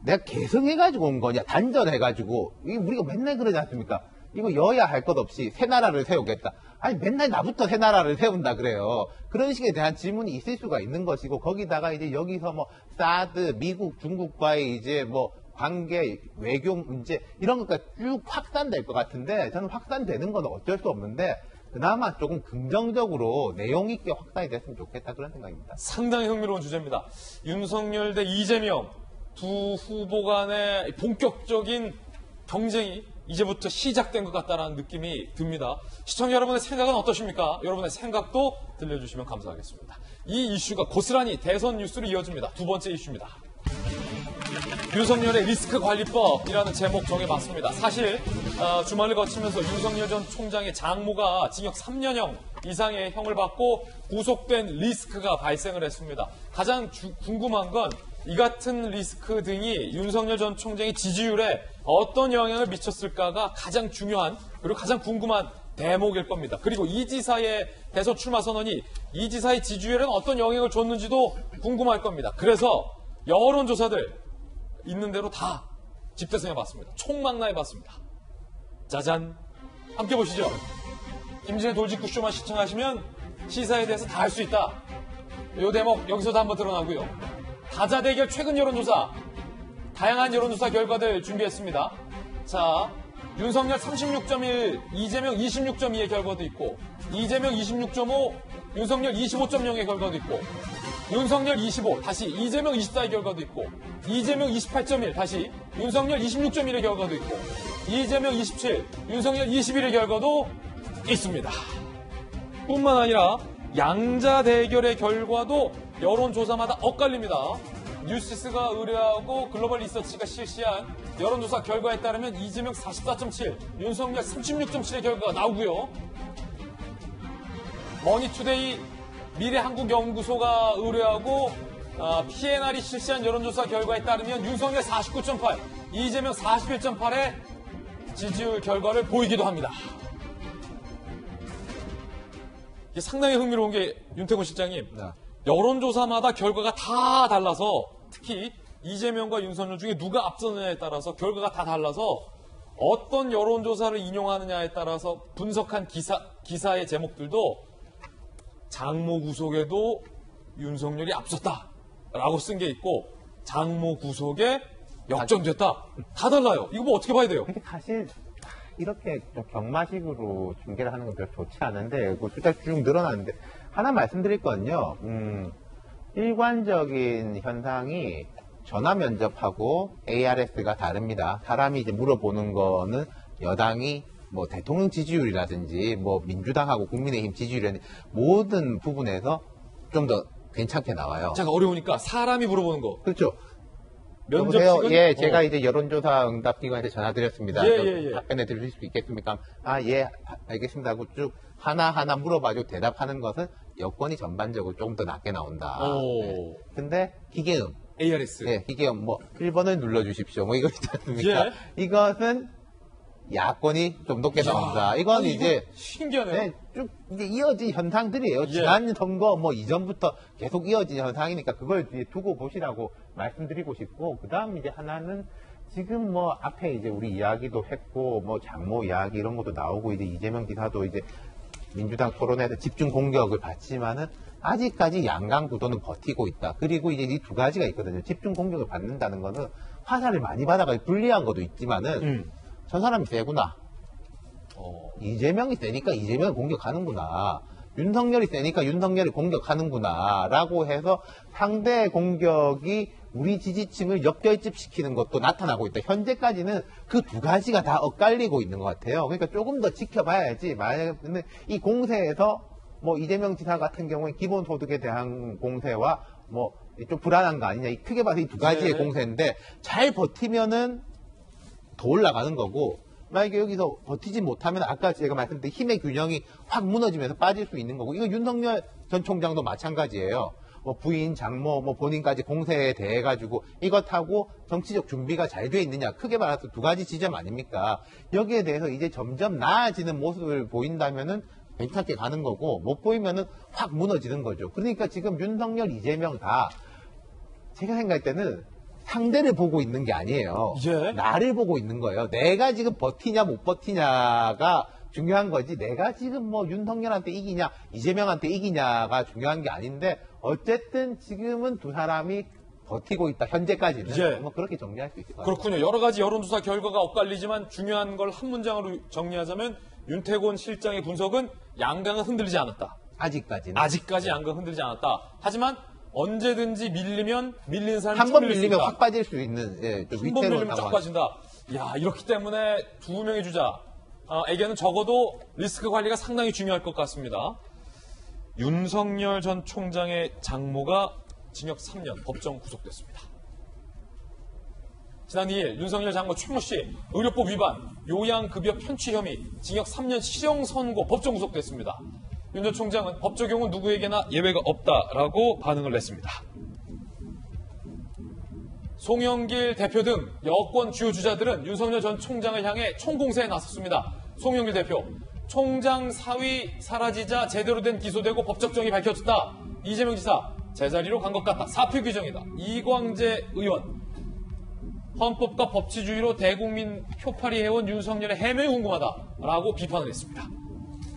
내가 개성해가지고 온 거냐, 단전해가지고, 이게 우리가 맨날 그러지 않습니까? 이거 여야 할 것 없이 새 나라를 세우겠다. 아니, 맨날 나부터 새 나라를 세운다 그래요. 그런 식에 대한 질문이 있을 수가 있는 것이고, 거기다가 이제 여기서 뭐, 사드, 미국, 중국과의 이제 뭐, 관계, 외교 문제, 이런 것까지 쭉 확산될 것 같은데, 저는 확산되는 건 어쩔 수 없는데, 그나마 조금 긍정적으로 내용 있게 확산이 됐으면 좋겠다, 그런 생각입니다. 상당히 흥미로운 주제입니다. 윤석열 대 이재명 두 후보 간의 본격적인 경쟁이 이제부터 시작된 것 같다는 느낌이 듭니다. 시청자 여러분의 생각은 어떠십니까? 여러분의 생각도 들려주시면 감사하겠습니다. 이 이슈가 고스란히 대선 뉴스로 이어집니다. 두 번째 이슈입니다. 윤석열의 리스크 관리법이라는 제목 정해봤습니다. 사실 주말을 거치면서 윤석열 전 총장의 장모가 징역 3년형 이상의 형을 받고 구속된 리스크가 발생을 했습니다. 가장 궁금한 건 이 같은 리스크 등이 윤석열 전 총장의 지지율에 어떤 영향을 미쳤을까가 가장 중요한, 그리고 가장 궁금한 대목일 겁니다. 그리고 이 지사의 대선 출마 선언이 이 지사의 지지율에는 어떤 영향을 줬는지도 궁금할 겁니다. 그래서 여론조사들 있는 대로 다 집대성해봤습니다. 총망라해봤습니다. 짜잔! 함께 보시죠. 김진의 돌직구쇼만 시청하시면 시사에 대해서 다 알 수 있다. 이 대목 여기서도 한번 드러나고요. 다자대결 최근 여론조사, 다양한 여론조사 결과들 준비했습니다. 자, 윤석열 36.1, 이재명 26.2의 결과도 있고, 이재명 26.5, 윤석열 25.0의 결과도 있고, 윤석열 25, 다시 이재명 24의 결과도 있고, 이재명 28.1, 다시 윤석열 26.1의 결과도 있고, 이재명 27, 윤석열 21의 결과도 있습니다. 뿐만 아니라 양자 대결의 결과도 여론조사마다 엇갈립니다. 뉴시스가 의뢰하고 글로벌 리서치가 실시한 여론조사 결과에 따르면 이재명 44.7, 윤석열 36.7의 결과가 나오고요. 머니투데이 미래한국연구소가 의뢰하고 PNR이 실시한 여론조사 결과에 따르면 윤석열 49.8, 이재명 41.8의 지지율 결과를 보이기도 합니다. 이게 상당히 흥미로운 게 윤태곤 실장님, 네. 여론조사마다 결과가 다 달라서, 특히 이재명과 윤석열 중에 누가 앞서느냐에 따라서 결과가 다 달라서 어떤 여론조사를 인용하느냐에 따라서 분석한 기사의 제목들도 장모 구속에도 윤석열이 앞섰다라고 쓴 게 있고, 장모 구속에 역전됐다. 다 달라요. 이거 뭐 어떻게 봐야 돼요? 근데 사실 이렇게 좀 경마식으로 중계를 하는 건 별로 좋지 않은데, 그 숫자 쭉 늘어나는데, 하나 말씀드릴 건요. 일관적인 현상이 전화 면접하고 ARS가 다릅니다. 사람이 이제 물어보는 거는 여당이 뭐 대통령 지지율이라든지 뭐 민주당하고 국민의힘 지지율이라든지 모든 부분에서 좀 더 괜찮게 나와요. 잠깐 어려우니까 사람이 물어보는 거. 그렇죠. 면접식은? 여보세요? 예, 제가 이제 여론조사 응답기관한테 전화드렸습니다. 예. 답변해 드릴 수 있겠습니까? 아, 예, 알겠습니다 하고 쭉 하나하나 물어봐주고 대답하는 것은 여권이 전반적으로 조금 더 낮게 나온다. 오. 네. 근데 기계음. ARS. 네, 기계음 뭐 1번을 눌러주십시오. 뭐 이거 있지 않습니까? 예. 이것은 야권이 좀 높게 나온다. 이건 아니, 이제 이거 신기하네요. 네, 쭉 이제 이어진 현상들이에요. 예. 지난 선거 뭐 이전부터 계속 이어진 현상이니까 그걸 이제 두고 보시라고 말씀드리고 싶고, 그 다음 이제 하나는 지금 뭐 앞에 이제 우리 이야기도 했고, 뭐 장모 이야기 이런 것도 나오고, 이제 이재명 지사도 이제 민주당 토론회에서 집중 공격을 받지만은 아직까지 양강 구도는 버티고 있다. 그리고 이제 이 두 가지가 있거든요. 집중 공격을 받는다는 거는 화살을 많이 받아가지고 불리한 것도 있지만은 저 사람이 세구나. 이재명이 세니까 이재명을 공격하는구나. 윤석열이 세니까 윤석열을 공격하는구나. 라고 해서 상대의 공격이 우리 지지층을 역결집시키는 것도 나타나고 있다. 현재까지는 그 두 가지가 다 엇갈리고 있는 것 같아요. 그러니까 조금 더 지켜봐야지. 만약에 이 공세에서 뭐 이재명 지사 같은 경우에 기본소득에 대한 공세와 뭐 좀 불안한 거 아니냐. 크게 봐서 이 두 가지의 네. 공세인데 잘 버티면은 더 올라가는 거고, 만약에 여기서 버티지 못하면 아까 제가 말씀드린 힘의 균형이 확 무너지면서 빠질 수 있는 거고, 이거 윤석열 전 총장도 마찬가지예요. 뭐 부인, 장모, 뭐 본인까지 공세에 대해 가지고 이것하고 정치적 준비가 잘 돼 있느냐, 크게 말해서 두 가지 지점 아닙니까? 여기에 대해서 이제 점점 나아지는 모습을 보인다면은 괜찮게 가는 거고, 못 보이면은 확 무너지는 거죠. 그러니까 지금 윤석열, 이재명 다 제가 생각할 때는 상대를 보고 있는 게 아니에요. 예. 나를 보고 있는 거예요. 내가 지금 버티냐 못 버티냐가 중요한 거지, 내가 지금 뭐 윤석열한테 이기냐 이재명한테 이기냐가 중요한 게 아닌데, 어쨌든 지금은 두 사람이 버티고 있다, 현재까지는. 예. 뭐 그렇게 정리할 수 있을 것 같아요. 그렇군요. 여러 가지 여론조사 결과가 엇갈리지만 중요한 걸 한 문장으로 정리하자면 윤태곤 실장의 분석은 양강은 흔들리지 않았다. 아직까지는. 아직까지 양강은 흔들리지 않았다. 하지만 언제든지 밀리면 밀린 사람이 한 번 쏠릴 수 밀리면 있다. 확 빠질 수 있는, 예, 좀 한 번 위태로운 밀리면 쫙 상황. 빠진다. 야, 이렇기 때문에 두 명의 주자에게는 적어도 리스크 관리가 상당히 중요할 것 같습니다. 윤석열 전 총장의 장모가 징역 3년 법정 구속됐습니다. 지난 2일 윤석열 장모 최모 씨 의료법 위반, 요양급여 편취 혐의, 징역 3년 실형 선고 법정 구속됐습니다. 윤 전 총장은 법 적용은 누구에게나 예외가 없다라고 반응을 냈습니다. 송영길 대표 등 여권 주요 주자들은 윤석열 전 총장을 향해 총공세에 나섰습니다. 송영길 대표, 총장 사위 사라지자 제대로 된 기소되고 법적 정의 밝혀졌다. 이재명 지사, 제자리로 간 것 같다. 사표 규정이다. 이광재 의원, 헌법과 법치주의로 대국민 표팔이 해온 윤석열의 해명이 궁금하다라고 비판을 했습니다.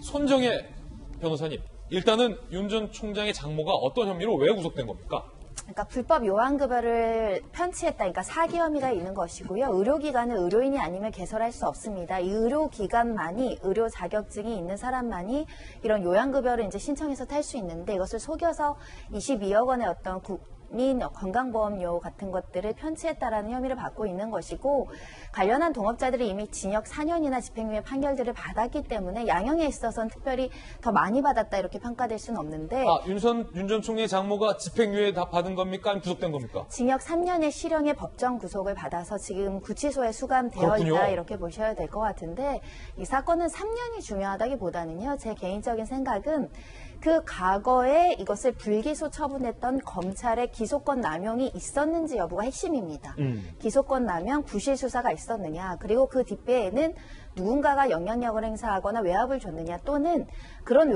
손정혜 변호사님, 일단은 윤 전 총장의 장모가 어떤 혐의로 왜 구속된 겁니까? 그러니까 불법 요양급여를 편취했다. 그러니까 사기 혐의가 있는 것이고요. 의료기관은 의료인이 아니면 개설할 수 없습니다. 이 의료기관만이, 의료 자격증이 있는 사람만이 이런 요양급여를 이제 신청해서 탈 수 있는데, 이것을 속여서 22억 원의 어떤 국민 건강보험료 같은 것들을 편취했다라는 혐의를 받고 있는 것이고, 관련한 동업자들이 이미 징역 4년이나 집행유예 판결들을 받았기 때문에 양형에 있어서는 특별히 더 많이 받았다 이렇게 평가될 수는 없는데, 윤 전 총리의 장모가 집행유예 다 받은 겁니까? 아니면 구속된 겁니까? 징역 3년의 실형의 법정 구속을 받아서 지금 구치소에 수감되어 그렇군요. 있다 이렇게 보셔야 될 것 같은데, 이 사건은 3년이 중요하다기보다는요, 제 개인적인 생각은 그 과거에 이것을 불기소 처분했던 검찰의 기소권 남용이 있었는지 여부가 핵심입니다. 기소권 남용, 부실 수사가 있었느냐, 그리고 그 뒷배에는 누군가가 영향력을 행사하거나 외압을 줬느냐, 또는 그런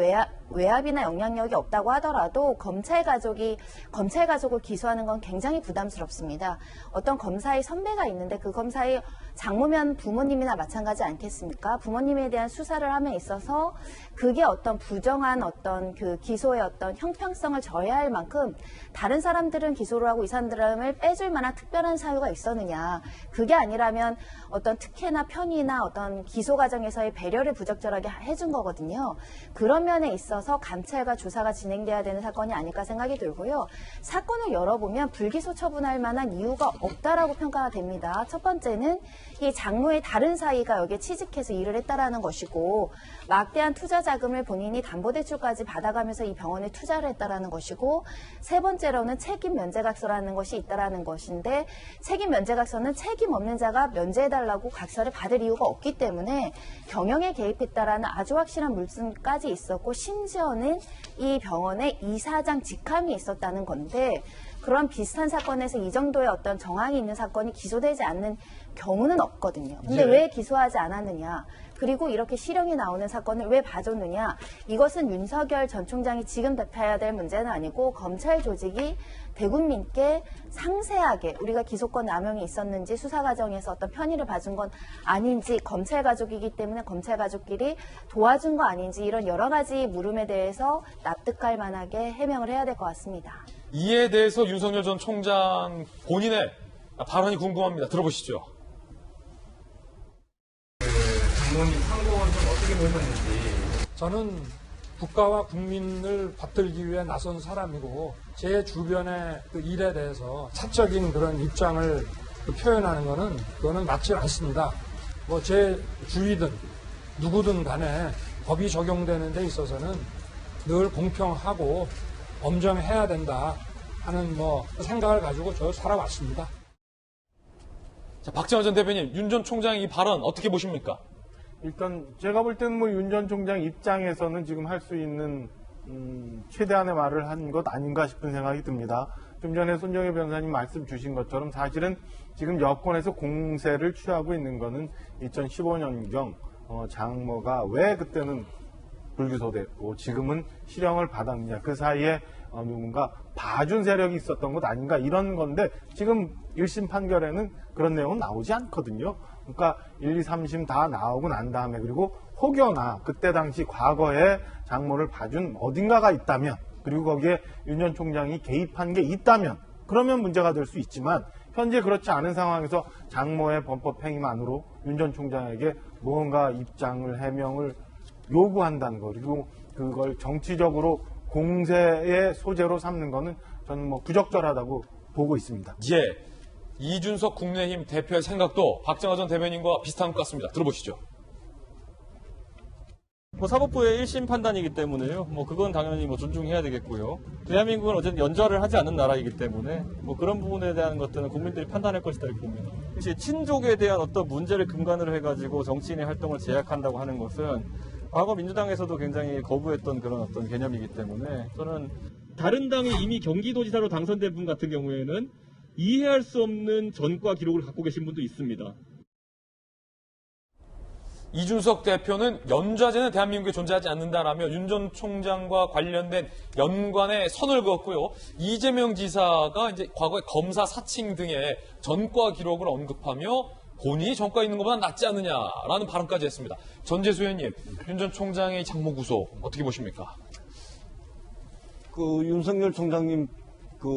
외압이나 영향력이 없다고 하더라도 검찰 가족을 기소하는 건 굉장히 부담스럽습니다. 어떤 검사의 선배가 있는데 그 검사의 장모면 부모님이나 마찬가지 않겠습니까? 부모님에 대한 수사를 함에 있어서 그게 어떤 부정한 어떤 그 기소의 어떤 형평성을 저해할 만큼 다른 사람들은 기소를 하고 이 사람들을 빼줄 만한 특별한 사유가 있었느냐. 그게 아니라면 어떤 특혜나 편의나 어떤 기소 과정에서의 배려를 부적절하게 해준 거거든요. 그런 면에 있어서 감찰과 조사가 진행돼야 되는 사건이 아닐까 생각이 들고요. 사건을 열어보면 불기소 처분할 만한 이유가 없다라고 평가가 됩니다. 첫 번째는 이 장모의 다른 사이가 여기에 취직해서 일을 했다라는 것이고, 막대한 투자 자금을 본인이 담보대출까지 받아가면서 이 병원에 투자를 했다라는 것이고, 세 번째로는 책임 면제각서라는 것이 있다라는 것인데, 책임 면제각서는 책임 없는 자가 면제해달라고 각서를 받을 이유가 없기 때문에 경영에 개입했다라는 아주 확실한 물증까지 있었고, 심지어는 이 병원에 이사장 직함이 있었다는 건데, 그런 비슷한 사건에서 이 정도의 어떤 정황이 있는 사건이 기소되지 않는 경우는 없거든요. 근데 왜 기소하지 않았느냐? 그리고 이렇게 실형이 나오는 사건을 왜 봐줬느냐? 이것은 윤석열 전 총장이 지금 대표해야 될 문제는 아니고, 검찰 조직이 대국민께 상세하게 우리가 기소권 남용이 있었는지, 수사 과정에서 어떤 편의를 봐준 건 아닌지, 검찰 가족이기 때문에 검찰 가족끼리 도와준 거 아닌지, 이런 여러 가지 물음에 대해서 납득할 만하게 해명을 해야 될 것 같습니다. 이에 대해서 윤석열 전 총장 본인의 발언이 궁금합니다. 들어보시죠. 장모님 상고는 좀 어떻게 보셨는지. 저는 국가와 국민을 받들기 위해 나선 사람이고, 제 주변의 그 일에 대해서 사적인 그런 입장을 표현하는 거는 그거는 맞지 않습니다. 뭐 제 주위든 누구든 간에 법이 적용되는 데 있어서는 늘 공평하고 엄정해야 된다 하는 생각을 가지고 저 살아왔습니다. 자, 박지원 전 대표님, 윤 전 총장의 이 발언 어떻게 보십니까? 일단 제가 볼 때는 윤 전 총장 입장에서는 지금 할 수 있는 최대한의 말을 한 것 아닌가 싶은 생각이 듭니다. 좀 전에 손정혜 변호사님 말씀 주신 것처럼 사실은 지금 여권에서 공세를 취하고 있는 것은 2015년경 장모가 왜 그때는 불기소됐고 지금은 실형을 받았느냐, 그 사이에 누군가 봐준 세력이 있었던 것 아닌가, 이런 건데 지금 1심 판결에는 그런 내용은 나오지 않거든요. 그러니까 1, 2, 3심 다 나오고 난 다음에, 그리고 혹여나 그때 당시 과거에 장모를 봐준 어딘가가 있다면, 그리고 거기에 윤 전 총장이 개입한 게 있다면 그러면 문제가 될 수 있지만, 현재 그렇지 않은 상황에서 장모의 범법 행위만으로 윤 전 총장에게 무언가 입장을, 해명을 요구한다는 거, 그리고 그걸 정치적으로 공세의 소재로 삼는 거는 저는 부적절하다고 보고 있습니다. 예. 이준석 국민의힘 대표의 생각도 박정하 전 대변인과 비슷한 것 같습니다. 들어보시죠. 사법부의 1심 판단이기 때문에요. 그건 당연히 존중해야 되겠고요. 대한민국은 어쨌든 연좌를 하지 않는 나라이기 때문에 그런 부분에 대한 것들은 국민들이 판단할 것이다 이렇게 봅니다. 혹시 친족에 대한 어떤 문제를 근간으로 해가지고 정치인의 활동을 제약한다고 하는 것은 과거 민주당에서도 굉장히 거부했던 그런 어떤 개념이기 때문에, 저는 다른 당이 이미 경기도지사로 당선된 분 같은 경우에는 이해할 수 없는 전과 기록을 갖고 계신 분도 있습니다. 이준석 대표는 연좌제는 대한민국에 존재하지 않는다라며 윤 전 총장과 관련된 연관에 선을 그었고요. 이재명 지사가 이제 과거에 검사 사칭 등의 전과 기록을 언급하며 본인이 전과 있는 것보다 낫지 않느냐라는 발언까지 했습니다. 전재수 의원님, 윤 전 총장의 장모 구속 어떻게 보십니까? 윤석열 총장님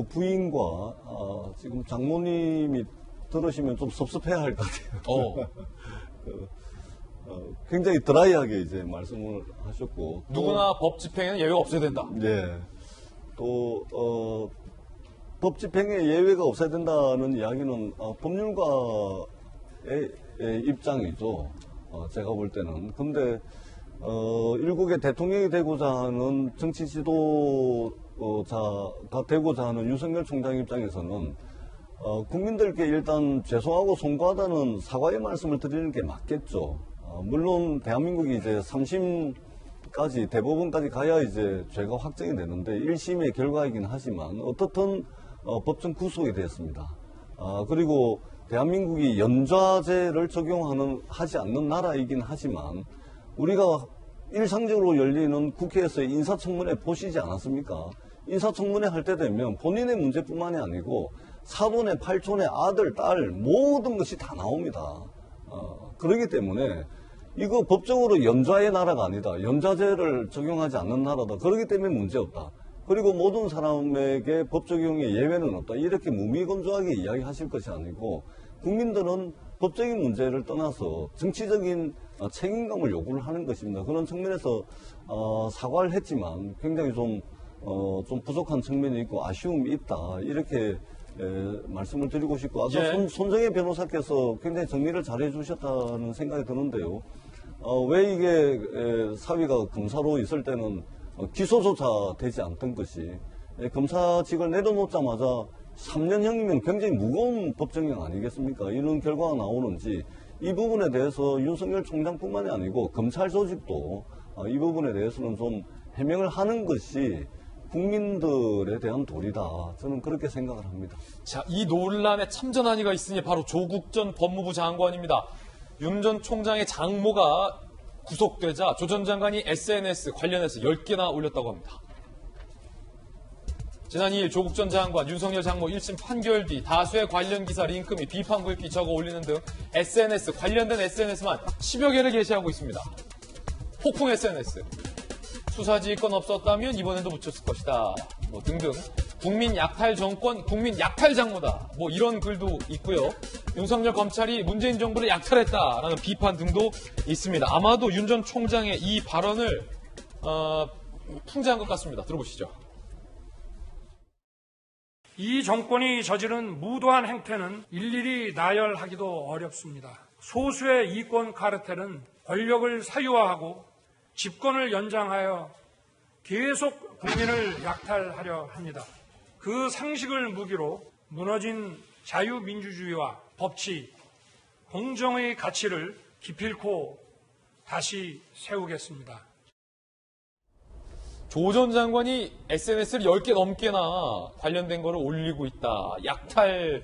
부인과 지금 장모님이 들으시면 좀 섭섭해야 할 것 같아요. 굉장히 드라이하게 이제 말씀을 하셨고, 누구나 법 집행에는 예외가 없어야 된다. 네. 또 법 집행에 예외가 없어야 된다는 이야기는 법률가의 입장이죠. 제가 볼 때는. 근데 일국의 대통령이 되고자 하는 정치 지도자가 되고자 하는 윤석열 총장 입장에서는 국민들께 일단 죄송하고 송구하다는 사과의 말씀을 드리는 게 맞겠죠. 물론 대한민국이 이제 3심까지, 대법원까지 가야 이제 죄가 확정이 되는데 1심의 결과이긴 하지만 어떻든 법정 구속이 됐습니다. 그리고 대한민국이 연좌제를 하지 않는 나라이긴 하지만, 우리가 일상적으로 열리는 국회에서의 인사청문회 보시지 않았습니까? 인사청문회 할 때 되면 본인의 문제뿐만이 아니고 사돈의, 팔촌의 아들, 딸 모든 것이 다 나옵니다. 그렇기 때문에 이거 법적으로 연좌의 나라가 아니다, 연좌제를 적용하지 않는 나라다, 그렇기 때문에 문제없다, 그리고 모든 사람에게 법 적용의 예외는 없다, 이렇게 무미건조하게 이야기하실 것이 아니고, 국민들은 법적인 문제를 떠나서 정치적인 책임감을 요구를 하는 것입니다. 그런 측면에서 사과를 했지만 굉장히 좀 부족한 측면이 있고 아쉬움이 있다, 이렇게 말씀을 드리고 싶고, 아까 손정혜 변호사께서 굉장히 정리를 잘 해주셨다는 생각이 드는데요. 왜 이게 사위가 검사로 있을 때는 기소조차 되지 않던 것이 검사직을 내려놓자마자 3년형이면 굉장히 무거운 법정형 아니겠습니까? 이런 결과가 나오는지, 이 부분에 대해서 윤석열 총장뿐만이 아니고 검찰 조직도 이 부분에 대해서는 좀 해명을 하는 것이 국민들에 대한 도리다, 저는 그렇게 생각을 합니다. 자, 이 논란에 참전한 이가 있으니 바로 조국 전 법무부 장관입니다. 윤 전 총장의 장모가 구속되자 조 전 장관이 SNS 관련해서 10개나 올렸다고 합니다. 지난 2일 조국 전 장관, 윤석열 장모 1심 판결 뒤 다수의 관련 기사 링크 및 비판 글귀 적어 올리는 등 SNS, 관련된 SNS만 10여 개를 게시하고 있습니다. 폭풍 SNS. 수사지휘권 없었다면 이번에도 붙였을 것이다, 등등. 국민 약탈 정권, 국민 약탈 장모다, 이런 글도 있고요. 윤석열 검찰이 문재인 정부를 약탈했다라는 비판 등도 있습니다. 아마도 윤 전 총장의 이 발언을 풍자한 것 같습니다. 들어보시죠. 이 정권이 저지른 무도한 행태는 일일이 나열하기도 어렵습니다. 소수의 이권 카르텔은 권력을 사유화하고 집권을 연장하여 계속 국민을 약탈하려 합니다. 그 상식을 무기로 무너진 자유민주주의와 법치, 공정의 가치를 기필코 다시 세우겠습니다. 조 전 장관이 SNS를 10개 넘게나 관련된 거를 올리고 있다. 약탈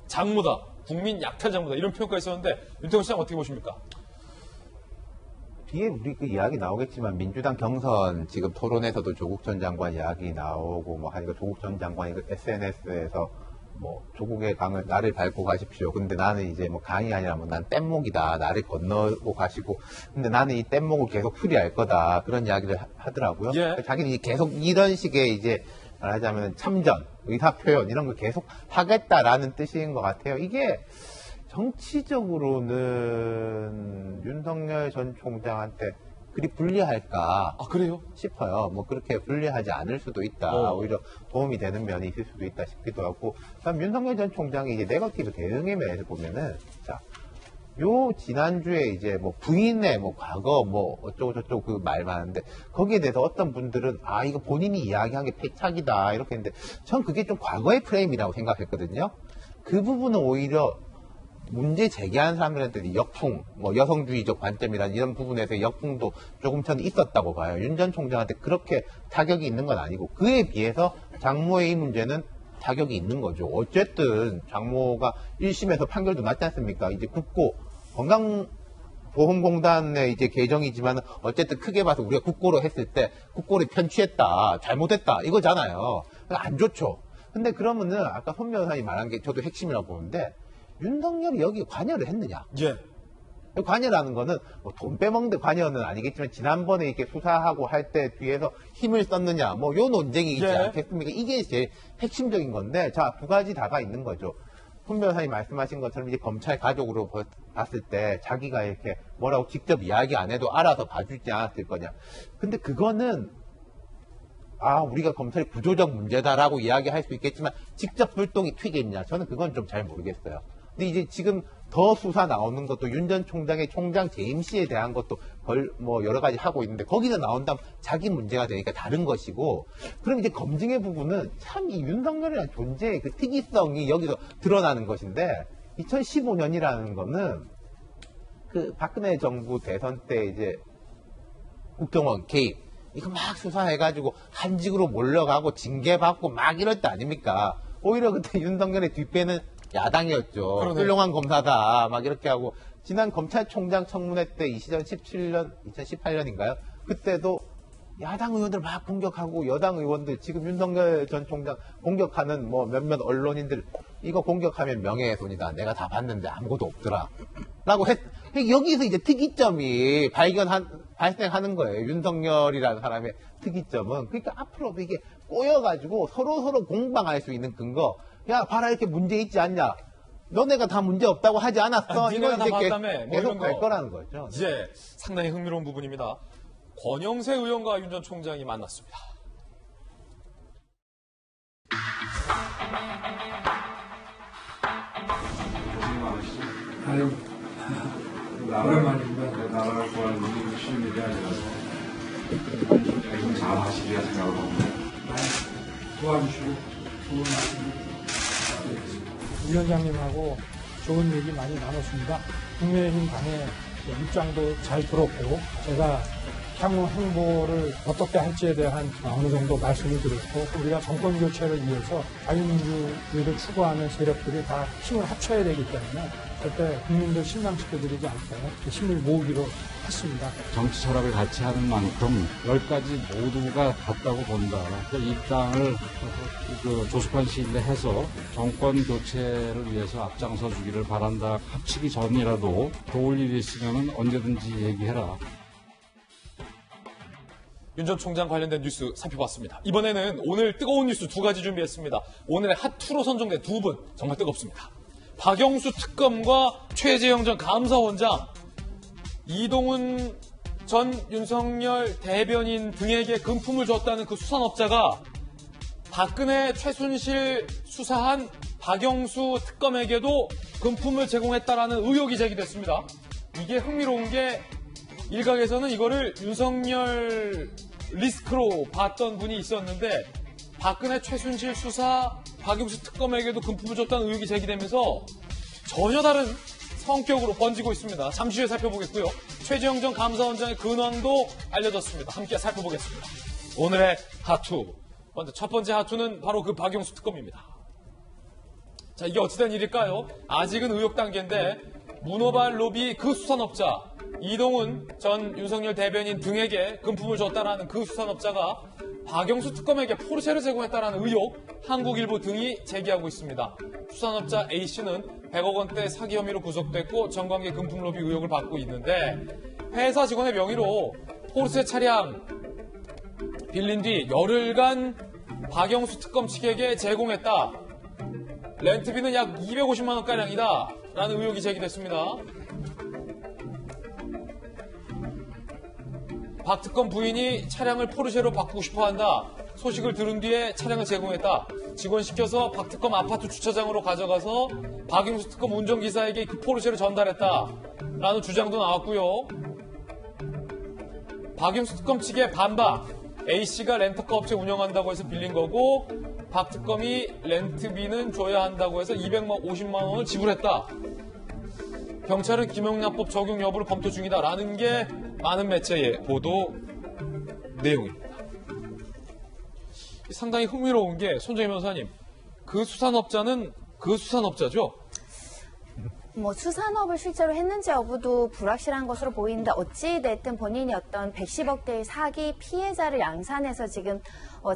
장모다. 국민 약탈 장모다. 이런 평가가 있었는데 윤태곤 시장 어떻게 보십니까? 뒤에 우리 그 이야기 나오겠지만 민주당 경선 지금 토론에서도 조국 전 장관 이야기 나오고 뭐 하니까 조국 전 장관이 그 SNS에서 뭐 조국의 강을 나를 밟고 가십시오. 근데 나는 이제 뭐 강이 아니라 뭐 난 뗏목이다. 나를 건너고 가시고. 근데 나는 이 뗏목을 계속 수리할 거다. 그런 이야기를 하더라고요. 예. 자기는 계속 이런 식의 이제 말하자면 참전, 의사 표현 이런 걸 계속 하겠다라는 뜻인 것 같아요. 이게 정치적으로는 윤석열 전 총장한테 그리 불리할까 그래요? 싶어요. 뭐 그렇게 불리하지 않을 수도 있다. 오히려 도움이 되는 면이 있을 수도 있다 싶기도 하고. 그다음 윤석열 전 총장이 이제 네거티브 대응에 대해서 보면은 요 지난주에 이제 뭐 부인의 뭐 과거 뭐 어쩌고 저쩌고 그 말 많은데 거기에 대해서 어떤 분들은 이거 본인이 이야기한 게 패착이다 이렇게 했는데 전 그게 좀 과거의 프레임이라고 생각했거든요. 그 부분은 오히려 문제 제기하는 사람들한테 역풍, 뭐 여성주의적 관점이란 이런 부분에서 역풍도 조금 전 있었다고 봐요. 윤 전 총장한테 그렇게 타격이 있는 건 아니고 그에 비해서 장모의 이 문제는 타격이 있는 거죠. 어쨌든 장모가 1심에서 판결도 났지 않습니까? 이제 국고 건강보험공단의 이제 개정이지만 어쨌든 크게 봐서 우리가 국고로 했을 때 국고를 편취했다, 잘못했다 이거잖아요. 안 좋죠. 근데 그러면은 아까 손 변호사님 말한 게 저도 핵심이라고 보는데 윤석열이 여기 관여를 했느냐? 예. 관여라는 거는 뭐 돈 빼먹는 관여는 아니겠지만 지난번에 이렇게 수사하고 할 때 뒤에서 힘을 썼느냐 뭐 요 논쟁이 있지 않겠습니까? 이게 제일 핵심적인 건데 자, 두 가지 다가 있는 거죠. 손 변호사님 말씀하신 것처럼 이제 검찰 가족으로 봤을 때 자기가 이렇게 뭐라고 직접 이야기 안 해도 알아서 봐주지 않았을 거냐. 근데 그거는 우리가 검찰이 구조적 문제다라고 이야기할 수 있겠지만 직접 불똥이 튀겠냐. 저는 그건 좀 잘 모르겠어요. 근데 이제 지금 더 수사 나오는 것도 윤 전 총장의 총장 재임 시에 대한 것도 뭐 여러 가지 하고 있는데 거기서 나온다면 자기 문제가 되니까 다른 것이고 그럼 이제 검증의 부분은 참 이 윤석열이라는 존재의 그 특이성이 여기서 드러나는 것인데 2015년이라는 거는 그 박근혜 정부 대선 때 이제 국정원 개입 이거 막 수사해가지고 한직으로 몰려가고 징계받고 막 이럴 때 아닙니까? 오히려 그때 윤석열의 뒷배는 야당이었죠. 그러네. 훌륭한 검사다. 막 이렇게 하고. 지난 검찰총장 청문회 때 2018년인가요? 그때도 야당 의원들 막 공격하고 여당 의원들 지금 윤석열 전 총장 공격하는 뭐 몇몇 언론인들 이거 공격하면 명예훼손이다. 내가 다 봤는데 아무것도 없더라. 라고 여기서 이제 특이점이 발생하는 거예요. 윤석열이라는 사람의 특이점은. 그러니까 앞으로도 이게 꼬여가지고 서로 공방할 수 있는 근거. 야, 봐라, 이렇게 문제 있지 않냐? 너네가 다 문제 없다고 하지 않았어? 이거 이제 계속 갈 거라는 거죠. 이제 상당히 흥미로운 부분입니다. 권영세 의원과 윤 전 총장이 만났습니다. 아유, 오랜만입니다. 나라를 구하는 일이 쉬운 일이 아니라서 좀 잘하시리라 생각을 합니다. 도와주시고 좋은 말씀 위원장님하고 좋은 얘기 많이 나눴습니다. 국민의힘 당의 입장도 잘 들었고 제가 향후 행보를 어떻게 할지에 대한 어느 정도 말씀을 드렸고 우리가 정권 교체를 위해서 자유민주주의를 추구하는 세력들이 다 힘을 합쳐야 되기 때문에 절대 국민들 실망시켜드리지 않고 힘을 모으기로 했습니다. 정치 철학을 같이 하는 만큼 10가지 모두가 같다고 본다. 이 땅을 조속한 시일 내에 해서 정권 교체를 위해서 앞장서 주기를 바란다. 합치기 전이라도 도울 일이 있으면 언제든지 얘기해라. 윤 전 총장 관련된 뉴스 살펴봤습니다. 이번에는 오늘 뜨거운 뉴스 두 가지 준비했습니다. 오늘의 핫투로 선정된 두 분 정말 뜨겁습니다. 박영수 특검과 최재형 전 감사원장, 이동훈 전 윤석열 대변인 등에게 금품을 줬다는 그 수산업자가 박근혜 최순실 수사한 박영수 특검에게도 금품을 제공했다라는 의혹이 제기됐습니다. 이게 흥미로운 게 일각에서는 이거를 윤석열 리스크로 봤던 분이 있었는데 박근혜 최순실 수사 박영수 특검에게도 금품을 줬다는 의혹이 제기되면서 전혀 다른 성격으로 번지고 있습니다. 잠시 후에 살펴보겠고요. 최재형 감사원장의 근황도 알려졌습니다. 함께 살펴보겠습니다. 오늘의 하투. 먼저 첫 번째 하투는 바로 그 박영수 특검입니다. 자, 이게 어찌된 일일까요? 아직은 의혹 단계인데 문어발 로비 그 수산업자 이동훈 전 윤석열 대변인 등에게 금품을 줬다라는 그 수산업자가 박영수 특검에게 포르쉐를 제공했다라는 의혹 한국일보 등이 제기하고 있습니다. 수산업자 A씨는 100억 원대 사기 혐의로 구속됐고 정관계 금품 로비 의혹을 받고 있는데 회사 직원의 명의로 포르쉐 차량 빌린 뒤 열흘간 박영수 특검 측에게 제공했다. 렌트비는 약 250만 원가량이다. 라는 의혹이 제기됐습니다. 박 특검 부인이 차량을 포르쉐로 바꾸고 싶어한다. 소식을 들은 뒤에 차량을 제공했다. 직원 시켜서 박 특검 아파트 주차장으로 가져가서 박영수 특검 운전기사에게 그 포르쉐를 전달했다. 라는 주장도 나왔고요. 박영수 특검 측의 반박. A씨가 렌터카 업체 운영한다고 해서 빌린 거고 박 특검이 렌트비는 줘야 한다고 해서 250만 원을 지불했다. 경찰은 김영란법 적용 여부를 검토 중이다라는 게 많은 매체의 보도 내용입니다. 상당히 흥미로운 게 손정희 변호사님, 그 수산업자는 그 수산업자죠? 뭐 수산업을 실제로 했는지 여부도 불확실한 것으로 보이는데 어찌됐든 본인이 어떤 110억대의 사기 피해자를 양산해서 지금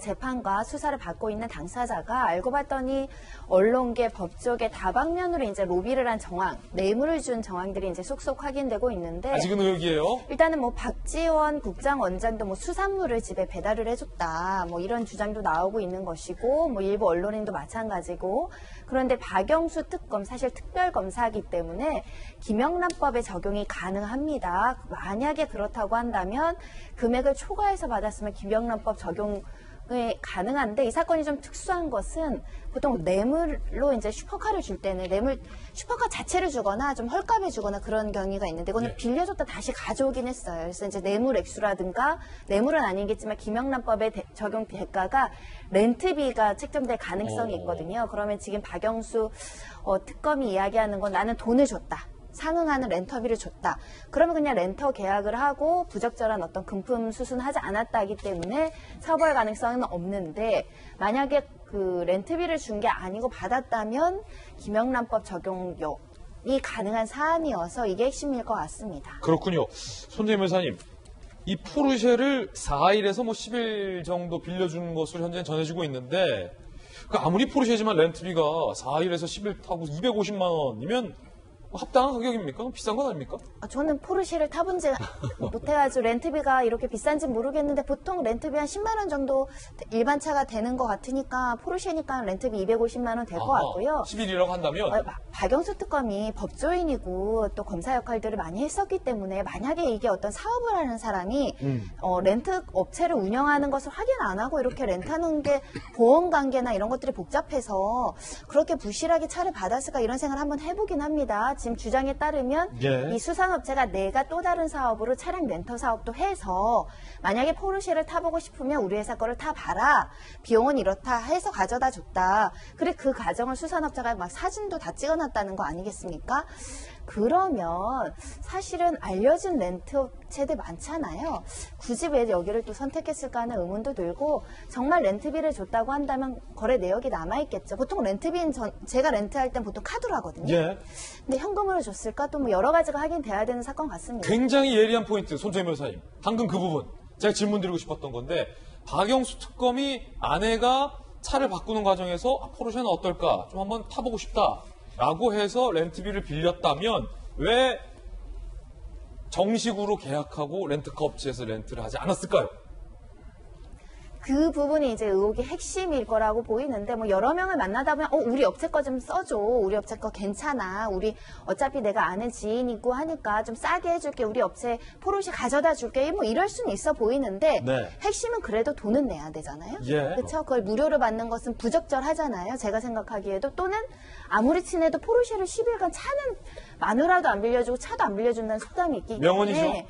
재판과 수사를 받고 있는 당사자가 알고 봤더니 언론계, 법조계 다방면으로 이제 로비를 한 정황, 뇌물을 준 정황들이 이제 속속 확인되고 있는데 아직은 의혹이에요. 일단은 뭐 박지원 국장원장도 뭐 수산물을 집에 배달을 해줬다, 뭐 이런 주장도 나오고 있는 것이고, 뭐 일부 언론인도 마찬가지고. 그런데 박영수 특검 사실 특별검사이기 때문에 김영란법의 적용이 가능합니다. 만약에 그렇다고 한다면 금액을 초과해서 받았으면 김영란법 적용 가능한데 이 사건이 좀 특수한 것은 보통 뇌물로 이제 슈퍼카를 줄 때는 슈퍼카 자체를 주거나 좀 헐값에 주거나 그런 경우가 있는데 이거는 빌려줬다 다시 가져오긴 했어요. 그래서 이제 뇌물 액수라든가 뇌물은 아니겠지만 김영란법의 적용 대가가 렌트비가 책정될 가능성이 있거든요. 그러면 지금 박영수 특검이 이야기하는 건 나는 돈을 줬다. 상응하는 렌터비를 줬다. 그러면 그냥 렌터 계약을 하고 부적절한 어떤 금품 수순하지 않았다기 때문에 처벌 가능성은 없는데 만약에 그 렌트비를 준 게 아니고 받았다면 김영란법 적용이 가능한 사안이어서 이게 핵심일 것 같습니다. 그렇군요. 손정희 변호사님, 이 포르쉐를 4일에서 뭐 10일 정도 빌려준 것으로 현재 전해지고 있는데 아무리 포르쉐지만 렌트비가 4일에서 10일 타고 250만 원이면 합당한 가격입니까? 비싼 건 아닙니까? 저는 포르쉐를 타본 지 못해가지고 렌트비가 이렇게 비싼지 모르겠는데 보통 렌트비 한 10만 원 정도 일반 차가 되는 것 같으니까 포르쉐니까 렌트비 250만 원 될 것 같고요. 10일이라고 한다면? 박영수 특검이 법조인이고 또 검사 역할들을 많이 했었기 때문에 만약에 이게 어떤 사업을 하는 사람이 렌트 업체를 운영하는 것을 확인 안 하고 이렇게 렌트하는 게 보험 관계나 이런 것들이 복잡해서 그렇게 부실하게 차를 받았을까 이런 생각을 한번 해보긴 합니다. 지금 주장에 따르면 이 수산업체가 내가 또 다른 사업으로 차량 렌터 사업도 해서 만약에 포르쉐를 타보고 싶으면 우리 회사 거를 타봐라. 비용은 이렇다 해서 가져다 줬다. 그래 그 과정을 수산업자가 막 사진도 다 찍어놨다는 거 아니겠습니까? 그러면 사실은 알려진 렌트 업체들 많잖아요. 굳이 왜 여기를 또 선택했을까 하는 의문도 들고 정말 렌트비를 줬다고 한다면 거래 내역이 남아있겠죠. 보통 렌트비는 제가 렌트할 땐 보통 카드로 하거든요. 근데 현금으로 줬을까? 또 뭐 여러 가지가 확인돼야 되는 사건 같습니다. 굉장히 예리한 포인트, 손정희 변호사님. 방금 그 부분 제가 질문 드리고 싶었던 건데 박영수 특검이 아내가 차를 바꾸는 과정에서 포르쉐는 어떨까? 좀 한번 타보고 싶다. 라고 해서 렌트비를 빌렸다면 왜 정식으로 계약하고 렌트카 업체에서 렌트를 하지 않았을까요? 그 부분이 이제 의혹의 핵심일 거라고 보이는데 뭐 여러 명을 만나다 보면 우리 업체 거 좀 써줘. 우리 업체 거 괜찮아. 우리 어차피 내가 아는 지인이고 하니까 좀 싸게 해줄게. 우리 업체 포르쉐 가져다 줄게. 뭐 이럴 수는 있어 보이는데 핵심은 그래도 돈은 내야 되잖아요. 그렇죠? 그걸 무료로 받는 것은 부적절하잖아요. 제가 생각하기에도 또는 아무리 친해도 포르쉐를 10일간 차는 마누라도 안 빌려주고 차도 안 빌려준다는 속담이 있기 때문에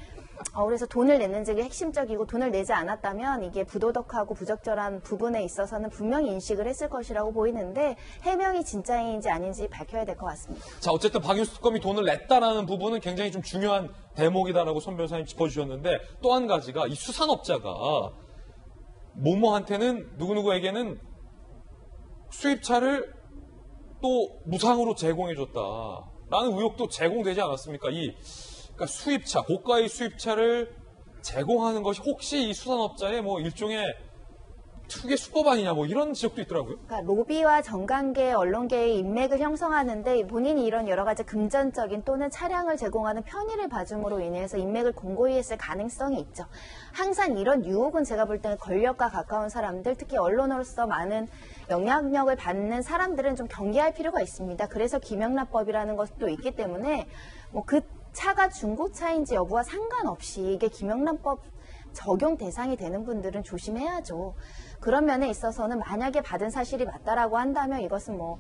그래서 돈을 냈는지 그게 핵심적이고 돈을 내지 않았다면 이게 부도덕하고 부적절한 부분에 있어서는 분명히 인식을 했을 것이라고 보이는데 해명이 진짜인지 아닌지 밝혀야 될 것 같습니다. 자, 어쨌든 박윤수 특검이 돈을 냈다라는 부분은 굉장히 좀 중요한 대목이다라고 손 변호사님 짚어주셨는데 또 한 가지가 이 수산업자가 모모한테는 누구누구에게는 수입차를 또 무상으로 제공해줬다라는 의혹도 제공되지 않았습니까? 그러니까 수입차, 고가의 수입차를 제공하는 것이 혹시 이 수산업자의 뭐 일종의 투기 수법 아니냐 뭐 이런 지적도 있더라고요. 그러니까 로비와 정관계, 언론계의 인맥을 형성하는데 본인이 이런 여러 가지 금전적인 또는 차량을 제공하는 편의를 봐줌으로 인해서 인맥을 공고히 했을 가능성이 있죠. 항상 이런 유혹은 제가 볼 때는 권력과 가까운 사람들, 특히 언론으로서 많은 영향력을 받는 사람들은 좀 경계할 필요가 있습니다. 그래서 김영란법이라는 것도 있기 때문에 뭐 그 차가 중고차인지 여부와 상관없이 이게 김영란법 적용 대상이 되는 분들은 조심해야죠. 그런 면에 있어서는 만약에 받은 사실이 맞다라고 한다면 이것은 뭐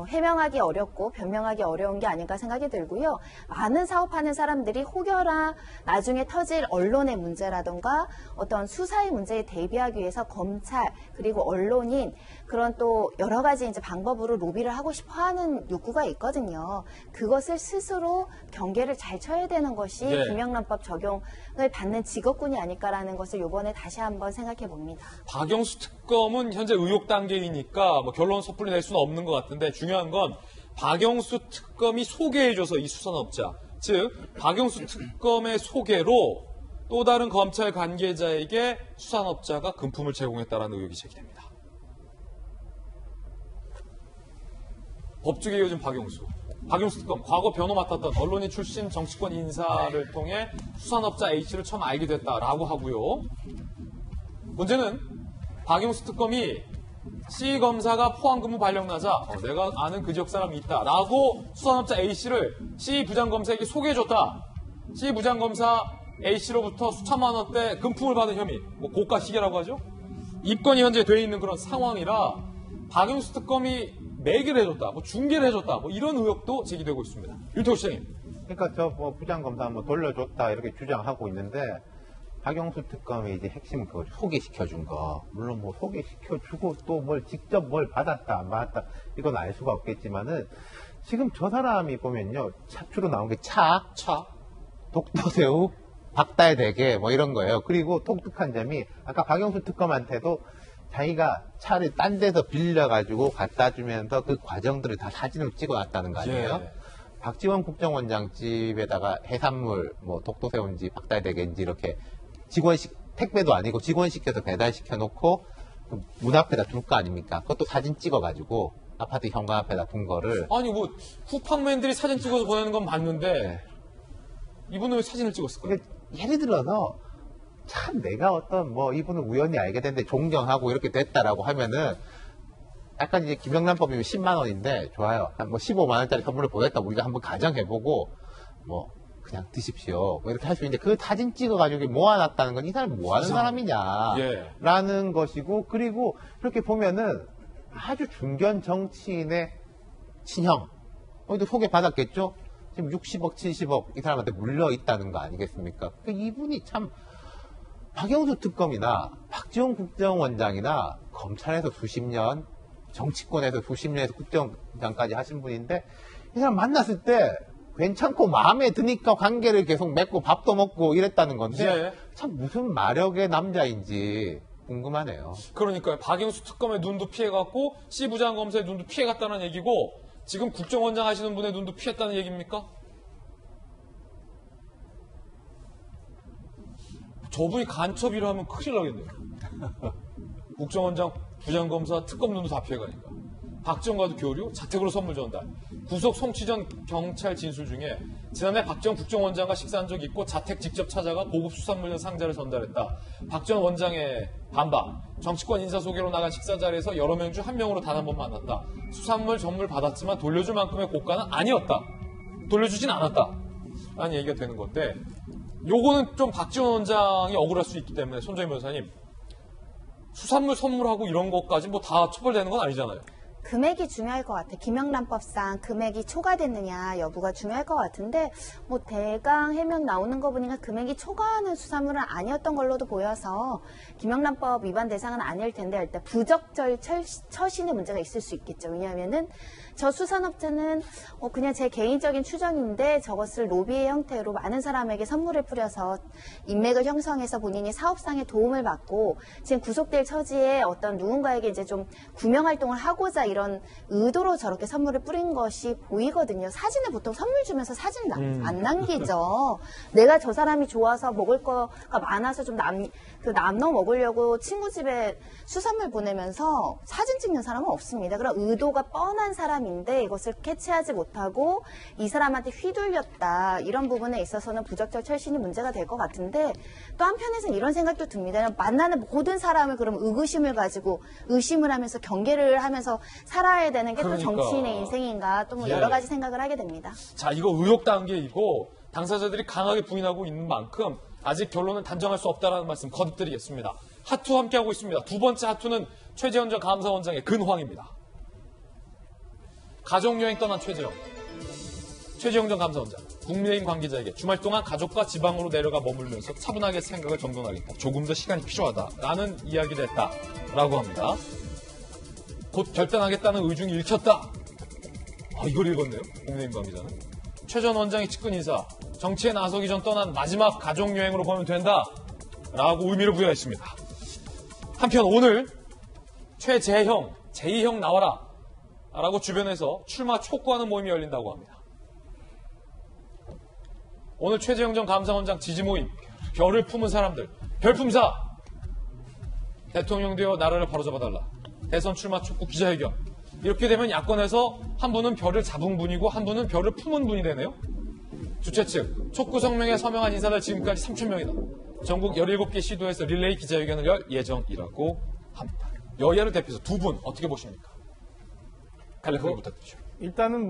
해명하기 어렵고 변명하기 어려운 게 아닌가 생각이 들고요. 많은 사업하는 사람들이 혹여나 나중에 터질 언론의 문제라던가 어떤 수사의 문제에 대비하기 위해서 검찰 그리고 언론인 그런 또 여러 가지 이제 방법으로 로비를 하고 싶어 하는 욕구가 있거든요. 그것을 스스로 경계를 잘 쳐야 되는 것이 네. 김영란법 적용을 받는 직업군이 아닐까라는 것을 이번에 다시 한번 생각해 봅니다. 박영수 특검은 현재 의혹 단계이니까 뭐 결론 섣불리 낼 수는 없는 것 같은데 중요한 건 박영수 특검이 소개해줘서 이 수산업자, 즉 박영수 특검의 소개로 또 다른 검찰 관계자에게 수산업자가 금품을 제공했다라는 의혹이 제기됩니다. 법조계 요즘 박영수 특검, 과거 변호 맡았던 언론인 출신 정치권 인사를 통해 수산업자 A씨를 처음 알게 됐다라고 하고요. 문제는 박영수 특검이 C 검사가 포항근무 발령나자 내가 아는 그 지역 사람이 있다라고 수산업자 A씨를 C 부장검사에게 소개해줬다. C 부장검사 A씨로부터 수천만 원대 금품을 받은 혐의, 뭐 고가 시계라고 하죠. 입건이 현재 돼 있는 그런 상황이라 박영수 특검이 매기를 해줬다, 뭐 중계를 해줬다, 뭐 이런 의혹도 제기되고 있습니다. 윤태호 시장님. 그러니까 저 부장검사 돌려줬다 이렇게 주장하고 있는데 박영수 특검의 이제 핵심 그거 소개시켜준 거 물론 뭐 소개시켜주고 또 뭘 직접 뭘 받았다 안 받았다 이건 알 수가 없겠지만은 지금 저 사람이 보면요 차추로 나온 게 차, 독도새우, 박달대게 뭐 이런 거예요. 그리고 독특한 점이 아까 박영수 특검한테도 자기가 차를 딴 데서 빌려가지고 갖다 주면서 그 과정들을 다 사진으로 찍어놨다는 거 아니에요? 예. 박지원 국정원장 집에다가 해산물, 뭐 독도새우인지 박달대게인지 이렇게 택배도 아니고 직원 시켜서 배달시켜 놓고 문 앞에다 둘 거 아닙니까? 그것도 사진 찍어가지고 아파트 현관 앞에다 둔 거를. 아니 뭐 후팡맨들이 사진 찍어서 보내는 건 맞는데 이분은 왜 사진을 찍었을까요? 예를 들어서 참 내가 어떤 이분은 우연히 알게 됐는데 존경하고 이렇게 됐다라고 하면은 약간 이제 김영란법이면 10만 원인데 좋아요. 한 15만 원짜리 선물을 보냈다 우리가 한번 가정해보고 그냥 드십시오. 이렇게 할 수 있는데 그 사진 찍어가지고 모아놨다는 건 이 사람이 뭐 하는 사람이냐 라는 것이고 그리고 이렇게 보면은 아주 중견 정치인의 친형 또 소개받았겠죠? 지금 60억 70억 이 사람한테 물려 있다는 거 아니겠습니까? 이분이 참 박영수 특검이나 박지원 국정원장이나 검찰에서 수십 년, 정치권에서 수십 년에서 국정원장까지 하신 분인데 이 사람 만났을 때 괜찮고 마음에 드니까 관계를 계속 맺고 밥도 먹고 이랬다는 건데 참 무슨 마력의 남자인지 궁금하네요. 그러니까요. 박영수 특검의 눈도 피해갔고 C 부장검사의 눈도 피해갔다는 얘기고 지금 국정원장 하시는 분의 눈도 피했다는 얘기입니까? 저분이 간첩이라 하면 큰일 나겠네요. 국정원장, 부장검사, 특검 눈도 다 피해가니까. 박지원과도 교류, 자택으로 선물 전달. 구속 송치 전 경찰 진술 중에 지난해 박지원 국정원장과 식사한 적이 있고 자택 직접 찾아가 고급 수산물 상자를 전달했다. 박지원 원장의 반박. 정치권 인사 소개로 나간 식사 자리에서 여러 명 중 한 명으로 단 한 번 만났다. 수산물 전물 받았지만 돌려줄 만큼의 고가는 아니었다. 돌려주진 않았다. 라는 얘기가 되는 건데 요거는 좀 박지원 원장이 억울할 수 있기 때문에 손정희 변호사님 수산물 선물하고 이런 것까지 다 처벌되는 건 아니잖아요. 금액이 중요할 것 같아요. 김영란법상 금액이 초과됐느냐 여부가 중요할 것 같은데 뭐 대강 해명 나오는 거 보니까 금액이 초과하는 수산물은 아니었던 걸로도 보여서 김영란법 위반 대상은 아닐 텐데 일단 부적절 처신의 문제가 있을 수 있겠죠. 왜냐하면은 저 수산업체는 그냥 제 개인적인 추정인데 저것을 로비의 형태로 많은 사람에게 선물을 뿌려서 인맥을 형성해서 본인이 사업상의 도움을 받고 지금 구속될 처지에 어떤 누군가에게 이제 좀 구명 활동을 하고자 이런 의도로 저렇게 선물을 뿌린 것이 보이거든요. 사진을 보통 선물 주면서 사진 안 남기죠. 내가 저 사람이 좋아서 먹을 거가 많아서 좀 나눠 먹으려고 친구 집에 수산물 보내면서 사진 찍는 사람은 없습니다. 그런 의도가 뻔한 사람인데 이것을 캐치하지 못하고 이 사람한테 휘둘렸다. 이런 부분에 있어서는 부적절 철신이 문제가 될 것 같은데 또 한편에서는 이런 생각도 듭니다. 만나는 모든 사람을 그럼 의구심을 가지고 의심을 하면서 경계를 하면서 살아야 되는 게 또 그러니까. 정치인의 인생인가 또 뭐 여러 가지 생각을 하게 됩니다. 자, 이거 의혹 단계이고 당사자들이 강하게 부인하고 있는 만큼 아직 결론은 단정할 수 없다는 말씀 거듭드리겠습니다. 하투 함께하고 있습니다. 두 번째 하투는 최재형 전 감사원장의 근황입니다. 가족여행 떠난 최재형 전 감사원장, 국민의힘 관계자에게 주말 동안 가족과 지방으로 내려가 머물면서 차분하게 생각을 정돈하겠다. 조금 더 시간이 필요하다라는 이야기를 했다라고 합니다. 곧 결단하겠다는 의중이 읽혔다. 이걸 읽었네요. 국민의힘 관계자는. 최 전 원장의 측근 인사, 정치에 나서기 전 떠난 마지막 가족여행으로 보면 된다라고 의미를 부여했습니다. 한편 오늘 최재형, 제2형 나와라 라고 주변에서 출마 촉구하는 모임이 열린다고 합니다. 오늘 최재형 전 감사원장 지지 모임, 별을 품은 사람들, 별품사! 대통령 되어 나라를 바로잡아달라. 대선 출마 촉구 기자회견. 이렇게 되면 야권에서 한 분은 별을 잡은 분이고 한 분은 별을 품은 분이 되네요. 주최 측, 촉구 성명에 서명한 인사들 지금까지 3,000명이다. 전국 17개 시도에서 릴레이 기자회견을 열 예정이라고 합니다. 여야를 대표해서 두 분 어떻게 보십니까? 간략하게 부탁드리죠. 일단은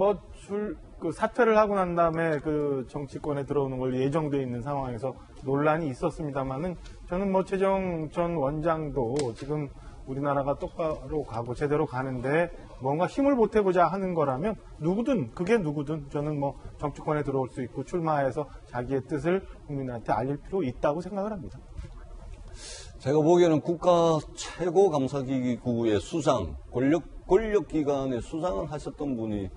사퇴를 하고 난 다음에 그 정치권에 들어오는 걸 예정되어 있는 상황에서 논란이 있었습니다만은 저는 최재형 전 원장도 지금 우리나라가 똑바로 가고 제대로 가는데 뭔가 힘을 보태고자 하는 거라면 그게 누구든 저는 정치권에 들어올 수 있고 출마해서 자기의 뜻을 국민한테 알릴 필요 있다고 생각을 합니다. 제가 보기에는 국가 최고 감사기구의 수장, 권력기관의 수장을 하셨던 분이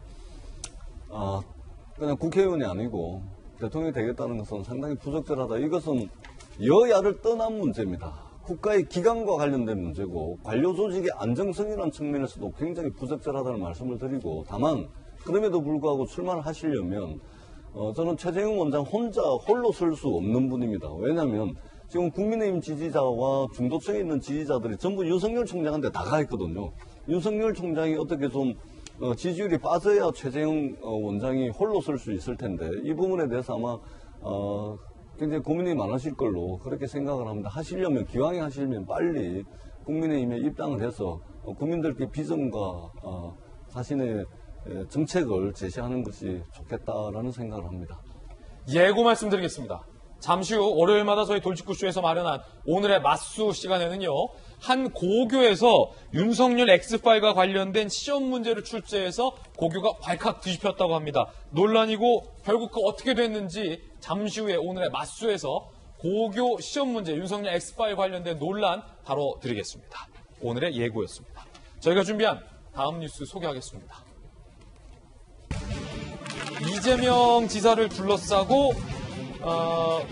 그냥 국회의원이 아니고 대통령이 되겠다는 것은 상당히 부적절하다. 이것은 여야를 떠난 문제입니다. 국가의 기관과 관련된 문제고 관료 조직의 안정성이라는 측면에서도 굉장히 부적절하다는 말씀을 드리고 다만 그럼에도 불구하고 출마를 하시려면 저는 최재형 원장 홀로 설 수 없는 분입니다. 왜냐하면 지금 국민의힘 지지자와 중도층에 있는 지지자들이 전부 윤석열 총장한테 다 가 있거든요. 윤석열 총장이 어떻게 좀 지지율이 빠져야 최재형 원장이 홀로 설 수 있을 텐데 이 부분에 대해서 아마 굉장히 고민이 많으실 걸로 그렇게 생각을 합니다. 기왕에 하시려면 빨리 국민의힘에 입당을 해서 국민들께 비전과 자신의 정책을 제시하는 것이 좋겠다라는 생각을 합니다. 예고 말씀드리겠습니다. 잠시 후 월요일마다 저희 돌직구쇼에서 마련한 오늘의 맞수 시간에는요. 한 고교에서 윤석열 X파일과 관련된 시험 문제를 출제해서 고교가 발칵 뒤집혔다고 합니다. 논란이고 결국 어떻게 됐는지 잠시 후에 오늘의 맞수에서 고교 시험 문제 윤석열 X파일 관련된 논란 다뤄드리겠습니다. 오늘의 예고였습니다. 저희가 준비한 다음 뉴스 소개하겠습니다. 이재명 지사를 둘러싸고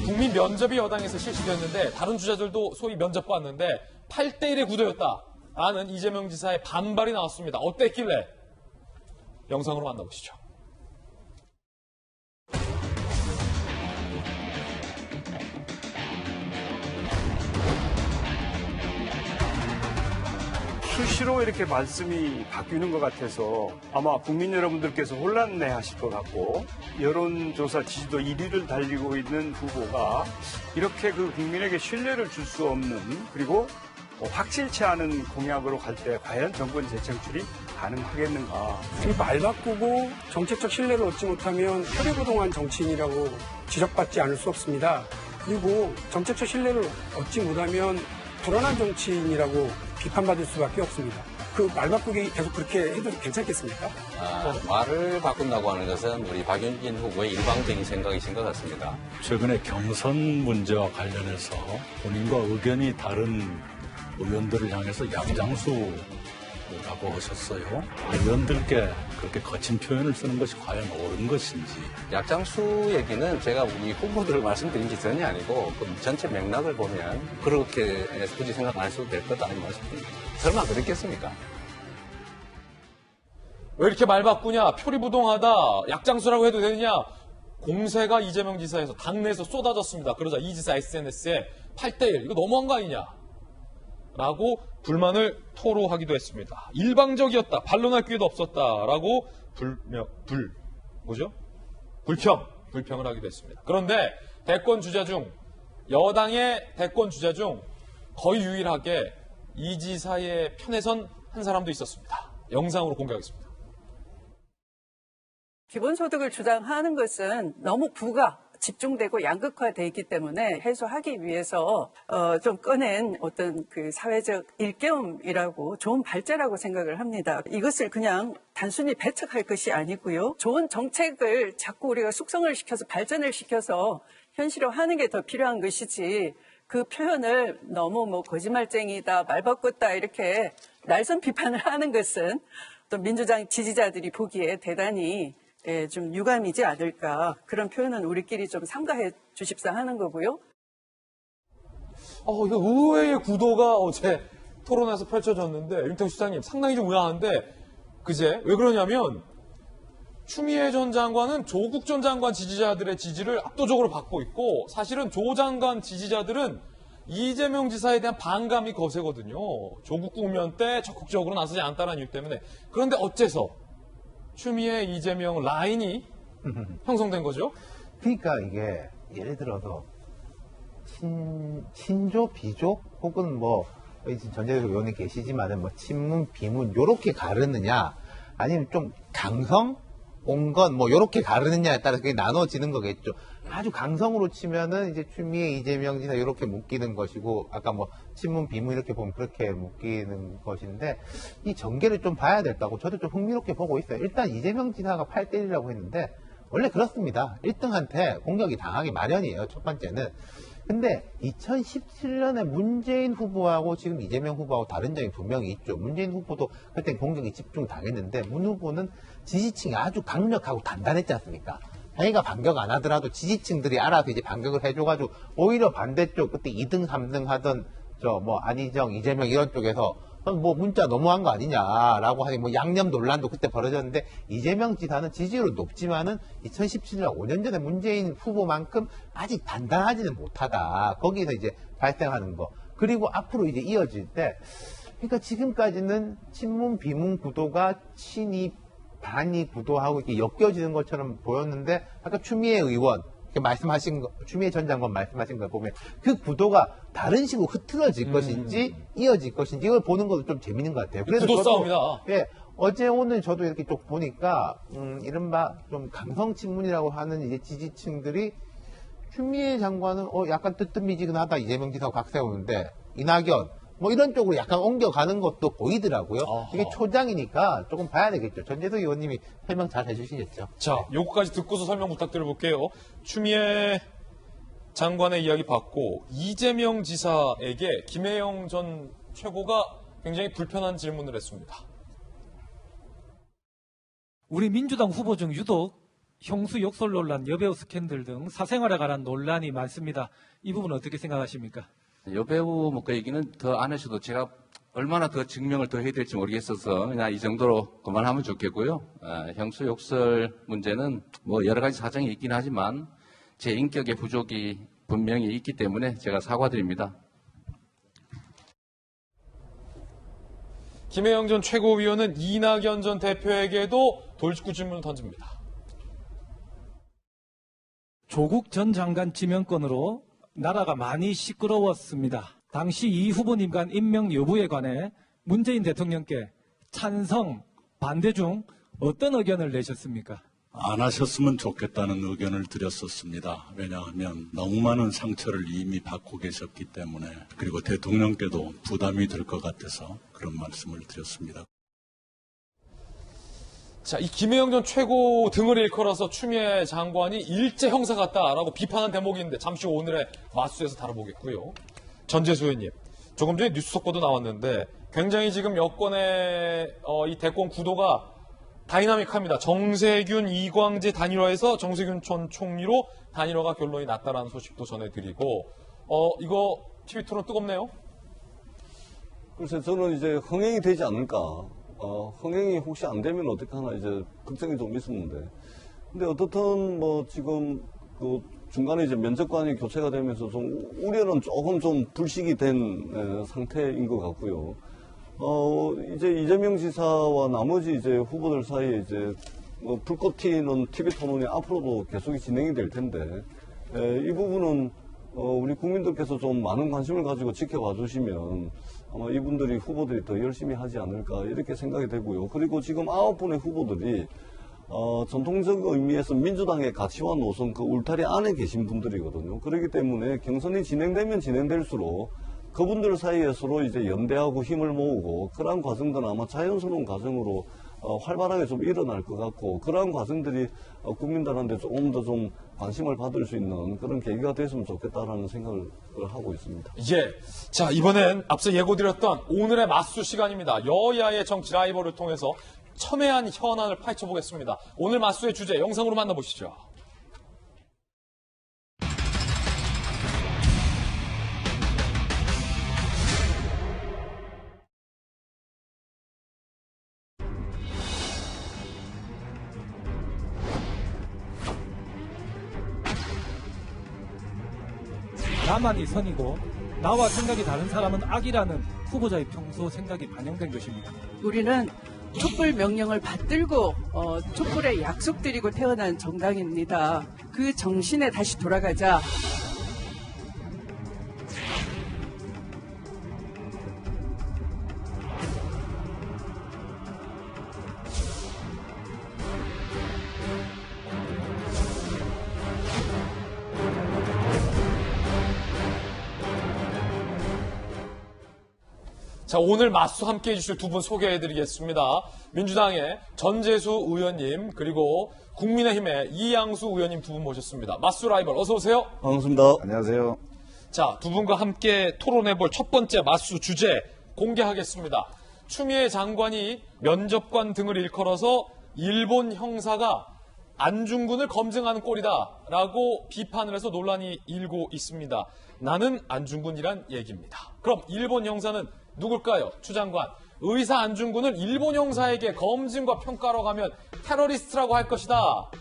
국민 면접이 여당에서 실시됐는데 다른 주자들도 소위 면접봤는데 8대1의 구도였다라는 이재명 지사의 반발이 나왔습니다. 어땠길래? 영상으로 만나보시죠. 수시로 이렇게 말씀이 바뀌는 것 같아서 아마 국민 여러분들께서 혼란해 하실 것 같고 여론조사 지지도 1위를 달리고 있는 후보가 이렇게 국민에게 신뢰를 줄 수 없는 그리고 확실치 않은 공약으로 갈 때 과연 정권 재창출이 가능하겠는가. 말 바꾸고 정책적 신뢰를 얻지 못하면 표리부동한 정치인이라고 지적받지 않을 수 없습니다. 그리고 정책적 신뢰를 얻지 못하면 불안한 정치인이라고 비판받을 수밖에 없습니다. 그 말 바꾸기 계속 그렇게 해도 괜찮겠습니까? 말을 바꾼다고 하는 것은 우리 박용진 후보의 일방적인 생각이신 것 같습니다. 최근에 경선 문제와 관련해서 본인과 의견이 다른 의원들을 향해서 양장수라고 하셨어요. 의원들께 그렇게 거친 표현을 쓰는 것이 과연 옳은 것인지. 약장수 얘기는 제가 우리 후보들을 말씀드린 게 전혀 아니고 그 전체 맥락을 보면 그렇게 굳이 생각 안 하셔도 될 거다는 말씀입니다. 설마 그랬겠습니까? 왜 이렇게 말 바꾸냐? 표리부동하다. 약장수라고 해도 되느냐? 공세가 이재명 지사에서 당내에서 쏟아졌습니다. 그러자 이 지사 SNS에 8대1 이거 너무한 거 아니냐? 라고 불만을 토로하기도 했습니다. 일방적이었다. 반론할 기회도 없었다라고 불평을 하기도 했습니다. 그런데 여당의 대권 주자 중 거의 유일하게 이 지사의 편에 선 한 사람도 있었습니다. 영상으로 공개하겠습니다. 기본소득을 주장하는 것은 너무 부가 집중되고 양극화되어 있기 때문에 해소하기 위해서 좀 꺼낸 어떤 그 사회적 일깨움이라고 좋은 발제라고 생각을 합니다. 이것을 그냥 단순히 배척할 것이 아니고요. 좋은 정책을 자꾸 우리가 숙성을 시켜서 발전을 시켜서 현실화하는 게 더 필요한 것이지 그 표현을 너무 뭐 거짓말쟁이다, 말 바꿨다 이렇게 날선 비판을 하는 것은 또 민주당 지지자들이 보기에 대단히 좀 유감이지 않을까. 그런 표현은 우리끼리 좀 삼가해 주십사 하는 거고요. 이거 의외의 구도가 어제 토론에서 펼쳐졌는데, 윤태우 시장님 상당히 좀 의아한데, 그제 왜 그러냐면, 추미애 전 장관은 조국 전 장관 지지자들의 지지를 압도적으로 받고 있고, 사실은 조 장관 지지자들은 이재명 지사에 대한 반감이 거세거든요. 조국 국면 때 적극적으로 나서지 않았다는 이유 때문에. 그런데 어째서 추미애, 이재명 라인이 형성된 거죠? 그러니까 이게 예를 들어서 친조, 비조 혹은 뭐 전제적 의원이 계시지만은 뭐 친문, 비문 요렇게 가르느냐 아니면 좀 강성, 온건 뭐 요렇게 가르느냐에 따라서 그게 나눠지는 거겠죠. 아주 강성으로 치면은 이제 추미애, 이재명 지사 요렇게 묶이는 것이고 아까 뭐 친문, 비문 이렇게 보면 그렇게 묶이는 것인데 이 전개를 좀 봐야 될까고 저도 좀 흥미롭게 보고 있어요. 일단 이재명 지사가 8대1이라고 했는데 원래 그렇습니다. 1등한테 공격이 당하기 마련이에요. 첫 번째는. 근데 2017년에 문재인 후보하고 지금 이재명 후보하고 다른 점이 분명히 있죠. 문재인 후보도 그때 공격이 집중당했는데 문 후보는 지지층이 아주 강력하고 단단했지 않습니까? 자기가 반격 안 하더라도 지지층들이 알아서 이제 반격을 해줘가지고 오히려 반대쪽 그때 2등, 3등 하던 뭐 안희정, 이재명 이런 쪽에서 뭐 문자 너무한 거 아니냐라고 하니 뭐 양념 논란도 그때 벌어졌는데 이재명 지사는 지지율은 높지만은 2017년 5년 전에 문재인 후보만큼 아직 단단하지는 못하다. 거기서 이제 발생하는 거. 그리고 앞으로 이제 이어질 때 그러니까 지금까지는 친문 비문 구도가 친이 반이 구도하고 이렇게 엮여지는 것처럼 보였는데 아까 추미애 의원 말씀하신 거, 추미애 전 장관 말씀하신 거 보면 그 구도가 다른 식으로 흐트러질 것인지 이어질 것인지 이걸 보는 것도 좀 재밌는 것 같아요. 그래서 구도 싸움이다. 예, 어제 오늘 저도 이렇게 쭉 보니까 이른바 좀 강성 친문이라고 하는 이제 지지층들이 추미애 장관은 약간 뜨뜻미지근하다 이재명 지사하고 각세우는데 이낙연 뭐 이런 쪽으로 약간 옮겨가는 것도 보이더라고요. 이게 초장이니까 조금 봐야 되겠죠. 전재석 의원님이 설명 잘 해주시겠죠. 자, 요거까지 듣고서 설명 부탁드려볼게요. 추미애 장관의 이야기 받고 이재명 지사에게 김혜영 전 최고가 굉장히 불편한 질문을 했습니다. 우리 민주당 후보 중 유독 형수 욕설 논란, 여배우 스캔들 등 사생활에 관한 논란이 많습니다. 이 부분 어떻게 생각하십니까? 여배우 뭐 그 얘기는 더 안 하셔도 제가 얼마나 더 증명을 더 해야 될지 모르겠어서 그냥 이 정도로 그만하면 좋겠고요. 형수 욕설 문제는 뭐 여러 가지 사정이 있긴 하지만 제 인격의 부족이 분명히 있기 때문에 제가 사과드립니다. 김혜영 전 최고위원은 이낙연 전 대표에게도 돌직구 질문을 던집니다. 조국 전 장관 지명권으로 나라가 많이 시끄러웠습니다. 당시 이 후보님 간 임명 여부에 관해 문재인 대통령께 찬성, 반대 중 어떤 의견을 내셨습니까? 안 하셨으면 좋겠다는 의견을 드렸었습니다. 왜냐하면 너무 많은 상처를 이미 받고 계셨기 때문에, 그리고 대통령께도 부담이 될 것 같아서 그런 말씀을 드렸습니다. 자, 이 김혜영 전 최고 등을 일컬어서 추미애 장관이 일제 형사 같다라고 비판한 대목이 있는데 잠시 후 오늘의 마수에서 다뤄보겠고요. 전재수 의원님, 조금 전에 뉴스 속보도 나왔는데 굉장히 지금 여권의 이 대권 구도가 다이나믹합니다. 정세균, 이광재 단일화에서 정세균 전 총리로 단일화가 결론이 났다라는 소식도 전해드리고, 이거 TV 토론 뜨겁네요. 글쎄, 저는 이제 흥행이 되지 않을까. 흥행이 혹시 안 되면 어떡하나 이제 걱정이 좀 있었는데. 근데 어떻든 뭐 지금 그 중간에 이제 면접관이 교체가 되면서 좀 우려는 조금 좀 불식이 된 상태인 것 같고요. 이제 이재명 지사와 나머지 이제 후보들 사이에 이제 불꽃 튀는 TV 토론이 앞으로도 계속 진행이 될 텐데, 이 부분은 우리 국민들께서 좀 많은 관심을 가지고 지켜봐 주시면 아마 이분들이 후보들이 더 열심히 하지 않을까 이렇게 생각이 되고요. 그리고 지금 9분의 후보들이 전통적 의미에서 민주당의 가치와 노선 그 울타리 안에 계신 분들이거든요. 그렇기 때문에 경선이 진행되면 진행될수록 그분들 사이에 서로 이제 연대하고 힘을 모으고 그러한 과정들은 아마 자연스러운 과정으로 활발하게 좀 일어날 것 같고, 그러한 과정들이 국민들한테 조금 더 좀 관심을 받을 수 있는 그런 계기가 됐으면 좋겠다라는 생각을 하고 있습니다. 예. 자, 이번엔 앞서 예고드렸던 오늘의 맞수 시간입니다. 여야의 정치 라이벌을 통해서 첨예한 현안을 파헤쳐보겠습니다. 오늘 맞수의 주제 영상으로 만나보시죠. 나만이 선이고 나와 생각이 다른 사람은 악이라는 후보자의 평소 생각이 반영된 것입니다. 우리는 촛불 명령을 받들고 촛불에 약속드리고 태어난 정당입니다. 그 정신에 다시 돌아가자. 자, 오늘 맞수 함께 해주실 두 분 소개해드리겠습니다. 민주당의 전재수 의원님, 그리고 국민의힘의 이양수 의원님 두 분 모셨습니다. 맞수 라이벌 어서 오세요. 반갑습니다. 안녕하세요. 자, 두 분과 함께 토론해볼 첫 번째 맞수 주제 공개하겠습니다. 추미애 장관이 면접관 등을 일컬어서 일본 형사가 안중근을 검증하는 꼴이다라고 비판을 해서 논란이 일고 있습니다. 나는 안중근이란 얘기입니다. 그럼 일본 형사는 누굴까요? 추 장관, 의사 안중근을 일본 형사에게 검증과 평가로 가면 테러리스트라고 할 것이다.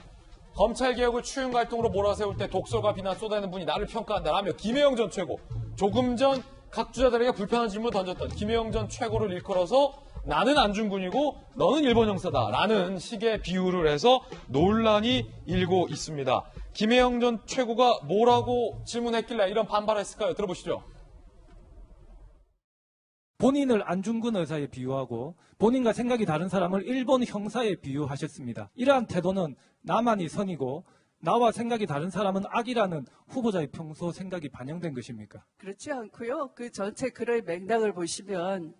검찰개혁을 추윤갈등으로 몰아세울 때 독설과 비난 쏟아내는 분이 나를 평가한다라며 김혜영 전 최고, 조금 전 각 주자들에게 불편한 질문을 던졌던 김혜영 전 최고를 일컬어서 나는 안중근이고 너는 일본 형사다라는 식의 비유를 해서 논란이 일고 있습니다. 김혜영 전 최고가 뭐라고 질문했길래 이런 반발을 했을까요? 들어보시죠. 본인을 안중근 의사에 비유하고 본인과 생각이 다른 사람을 일본 형사에 비유하셨습니다. 이러한 태도는 나만이 선이고 나와 생각이 다른 사람은 악이라는 후보자의 평소 생각이 반영된 것입니까? 그렇지 않고요. 그 전체 글의 맥락을 보시면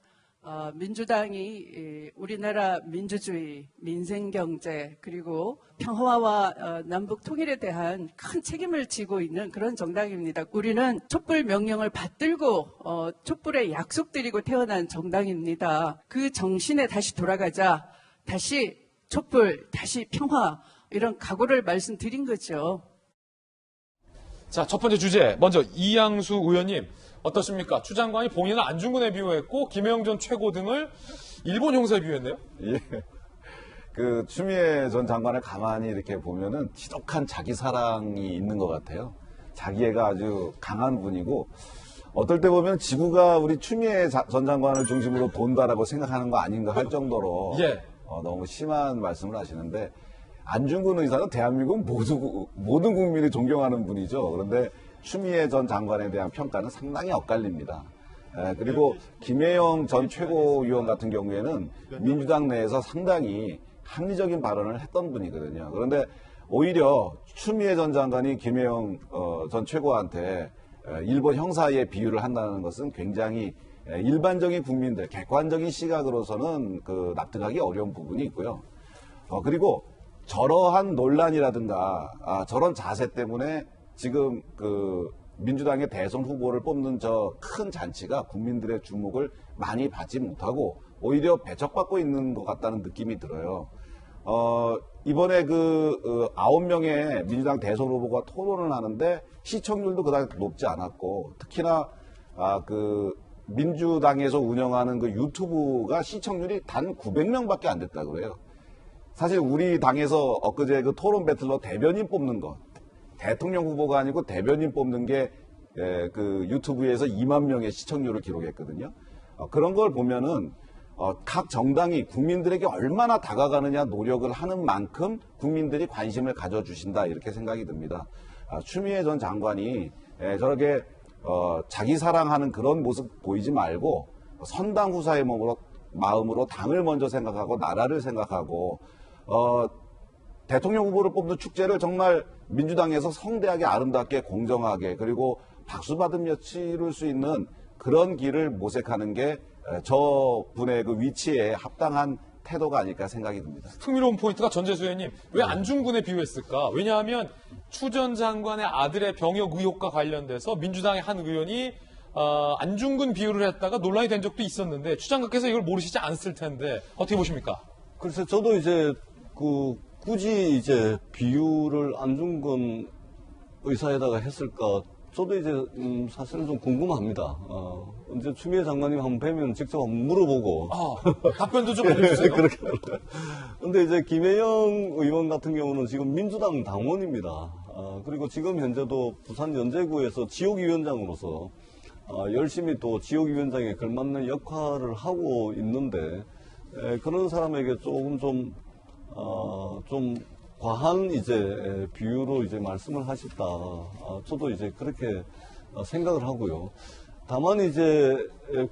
민주당이 우리나라 민주주의, 민생경제, 그리고 평화와 남북 통일에 대한 큰 책임을 지고 있는 그런 정당입니다. 우리는 촛불 명령을 받들고 촛불에 약속드리고 태어난 정당입니다. 그 정신에 다시 돌아가자. 다시 촛불, 다시 평화, 이런 각오를 말씀드린 거죠. 자, 첫 번째 주제 먼저 이양수 의원님 어떠십니까? 추 장관이 본인을 안중근에 비유했고 김혜영 전 최고 등을 일본 형사에 비유했네요. 예. 그 추미애 전 장관을 가만히 이렇게 보면은 지독한 자기 사랑이 있는 것 같아요. 자기애가 아주 강한 분이고, 어떨 때 보면 지구가 우리 추미애 전 장관을 중심으로 돈다라고 생각하는 거 아닌가 할 정도로 예. 너무 심한 말씀을 하시는데, 안중근 의사는 대한민국 모든 국민이 존경하는 분이죠. 그런데 추미애 전 장관에 대한 평가는 상당히 엇갈립니다. 그리고 김혜영 전 최고위원 같은 경우에는 민주당 내에서 상당히 합리적인 발언을 했던 분이거든요. 그런데 오히려 추미애 전 장관이 김혜영 전 최고한테 일본 형사의 비유를 한다는 것은 굉장히 일반적인 국민들, 객관적인 시각으로서는 그 납득하기 어려운 부분이 있고요. 그리고 저러한 논란이라든가 저런 자세 때문에 지금 그 민주당의 대선 후보를 뽑는 저 큰 잔치가 국민들의 주목을 많이 받지 못하고 오히려 배척받고 있는 것 같다는 느낌이 들어요. 이번에 그 9명의 민주당 대선 후보가 토론을 하는데 시청률도 그다지 높지 않았고 특히나 그 민주당에서 운영하는 그 유튜브가 시청률이 단 900명밖에 안 됐다고 그래요. 사실 우리 당에서 엊그제 그 토론 배틀로 대변인 뽑는 것, 대통령 후보가 아니고 대변인 뽑는 게 그 유튜브에서 2만 명의 시청률을 기록했거든요. 그런 걸 보면은 각 정당이 국민들에게 얼마나 다가가느냐 노력을 하는 만큼 국민들이 관심을 가져주신다 이렇게 생각이 듭니다. 추미애 전 장관이 저렇게 자기 사랑하는 그런 모습 보이지 말고 선당 후사의 마음으로 당을 먼저 생각하고 나라를 생각하고 대통령 후보를 뽑는 축제를 정말 민주당에서 성대하게 아름답게 공정하게 그리고 박수 받으며 치를 수 있는 그런 길을 모색하는 게 저분의 그 위치에 합당한 태도가 아닐까 생각이 듭니다. 흥미로운 포인트가 전재수 의원님 왜 안중근에 비유했을까? 왜냐하면 추 전 장관의 아들의 병역 의혹과 관련돼서 민주당의 한 의원이 안중근 비유를 했다가 논란이 된 적도 있었는데 추 장관께서 이걸 모르시지 않았을 텐데 어떻게 보십니까? 글쎄 저도 이제 굳이 이제 비유를 안중근 의사에다가 했을까? 저도 이제 사실은 좀 궁금합니다. 이제 추미애 장관님 한번 뵈면 직접 한번 물어보고 답변도 좀 해주세요. 그렇게. 근데 이제 김혜영 의원 같은 경우는 지금 민주당 당원입니다. 그리고 지금 현재도 부산 연제구에서 지역위원장으로서 열심히 또 지역위원장에 걸맞는 역할을 하고 있는데 그런 사람에게 조금 좀 과한 이제 비유로 이제 말씀을 하셨다. 저도 이제 그렇게 생각을 하고요. 다만 이제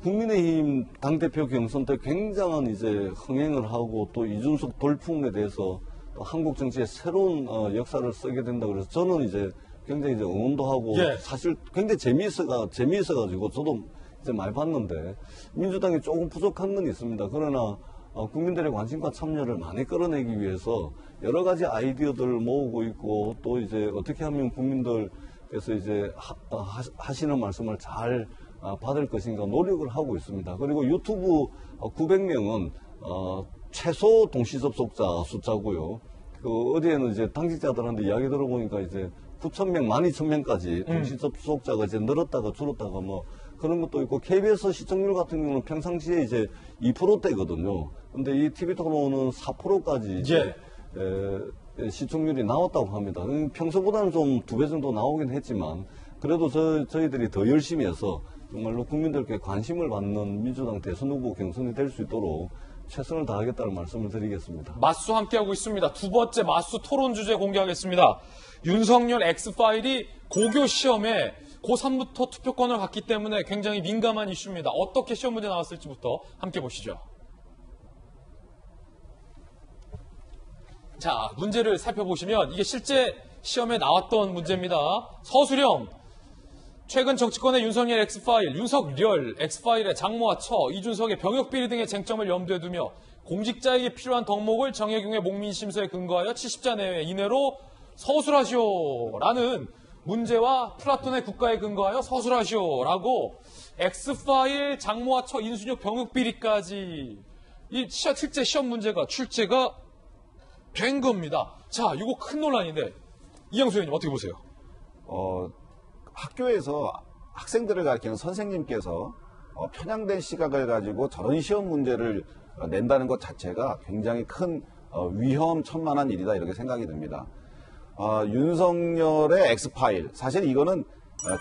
국민의힘 당대표 경선 때 굉장한 이제 흥행을 하고 또 이준석 돌풍에 대해서 또 한국 정치에 새로운 역사를 쓰게 된다 그래서 저는 이제 굉장히 이제 응원도 하고 사실 굉장히 재미있어가지고 저도 이제 많이 봤는데 민주당이 조금 부족한 건 있습니다. 그러나 국민들의 관심과 참여를 많이 끌어내기 위해서 여러 가지 아이디어들을 모으고 있고 또 이제 어떻게 하면 국민들께서 이제 하시는 말씀을 잘 받을 것인가 노력을 하고 있습니다. 그리고 유튜브 900명은 최소 동시 접속자 숫자고요. 어디에는 이제 당직자들한테 이야기 들어보니까 이제 9,000명, 12,000명까지 동시 접속자가 이제 늘었다가 줄었다가 뭐 그런 것도 있고 KBS 시청률 같은 경우는 평상시에 이제 2%대거든요. 근데 이 TV 토론은 4%까지 이제 시청률이 나왔다고 합니다. 평소보다는 좀 2배 정도 나오긴 했지만 그래도 저희들이 더 열심히 해서 정말로 국민들께 관심을 받는 민주당 대선 후보 경선이 될 수 있도록 최선을 다하겠다는 말씀을 드리겠습니다. 맞수 함께하고 있습니다. 두 번째 맞수 토론 주제 공개하겠습니다. 윤석열 X파일이 고교 시험에 고3부터 투표권을 갖기 때문에 굉장히 민감한 이슈입니다. 어떻게 시험 문제 나왔을지부터 함께 보시죠. 자, 문제를 살펴보시면 이게 실제 시험에 나왔던 문제입니다. 서술형, 최근 정치권의 윤석열 X파일, 윤석열 X파일의 장모와 처, 이준석의 병역비리 등의 쟁점을 염두에 두며 공직자에게 필요한 덕목을 정혜경의 목민심서에 근거하여 70자 내외 이내로 서술하시오라는 문제와 플라톤의 국가에 근거하여 서술하시오라고 X파일, 장모와 처, 인순육 병역비리까지 이 실제 시험 문제가 출제가 된 겁니다. 자, 이거 큰 논란인데 이영수 의원님 어떻게 보세요? 학교에서 학생들을 가르치는 선생님께서 편향된 시각을 가지고 저런 시험 문제를 낸다는 것 자체가 굉장히 큰 위험천만한 일이다 이렇게 생각이 듭니다. 윤석열의 X파일, 사실 이거는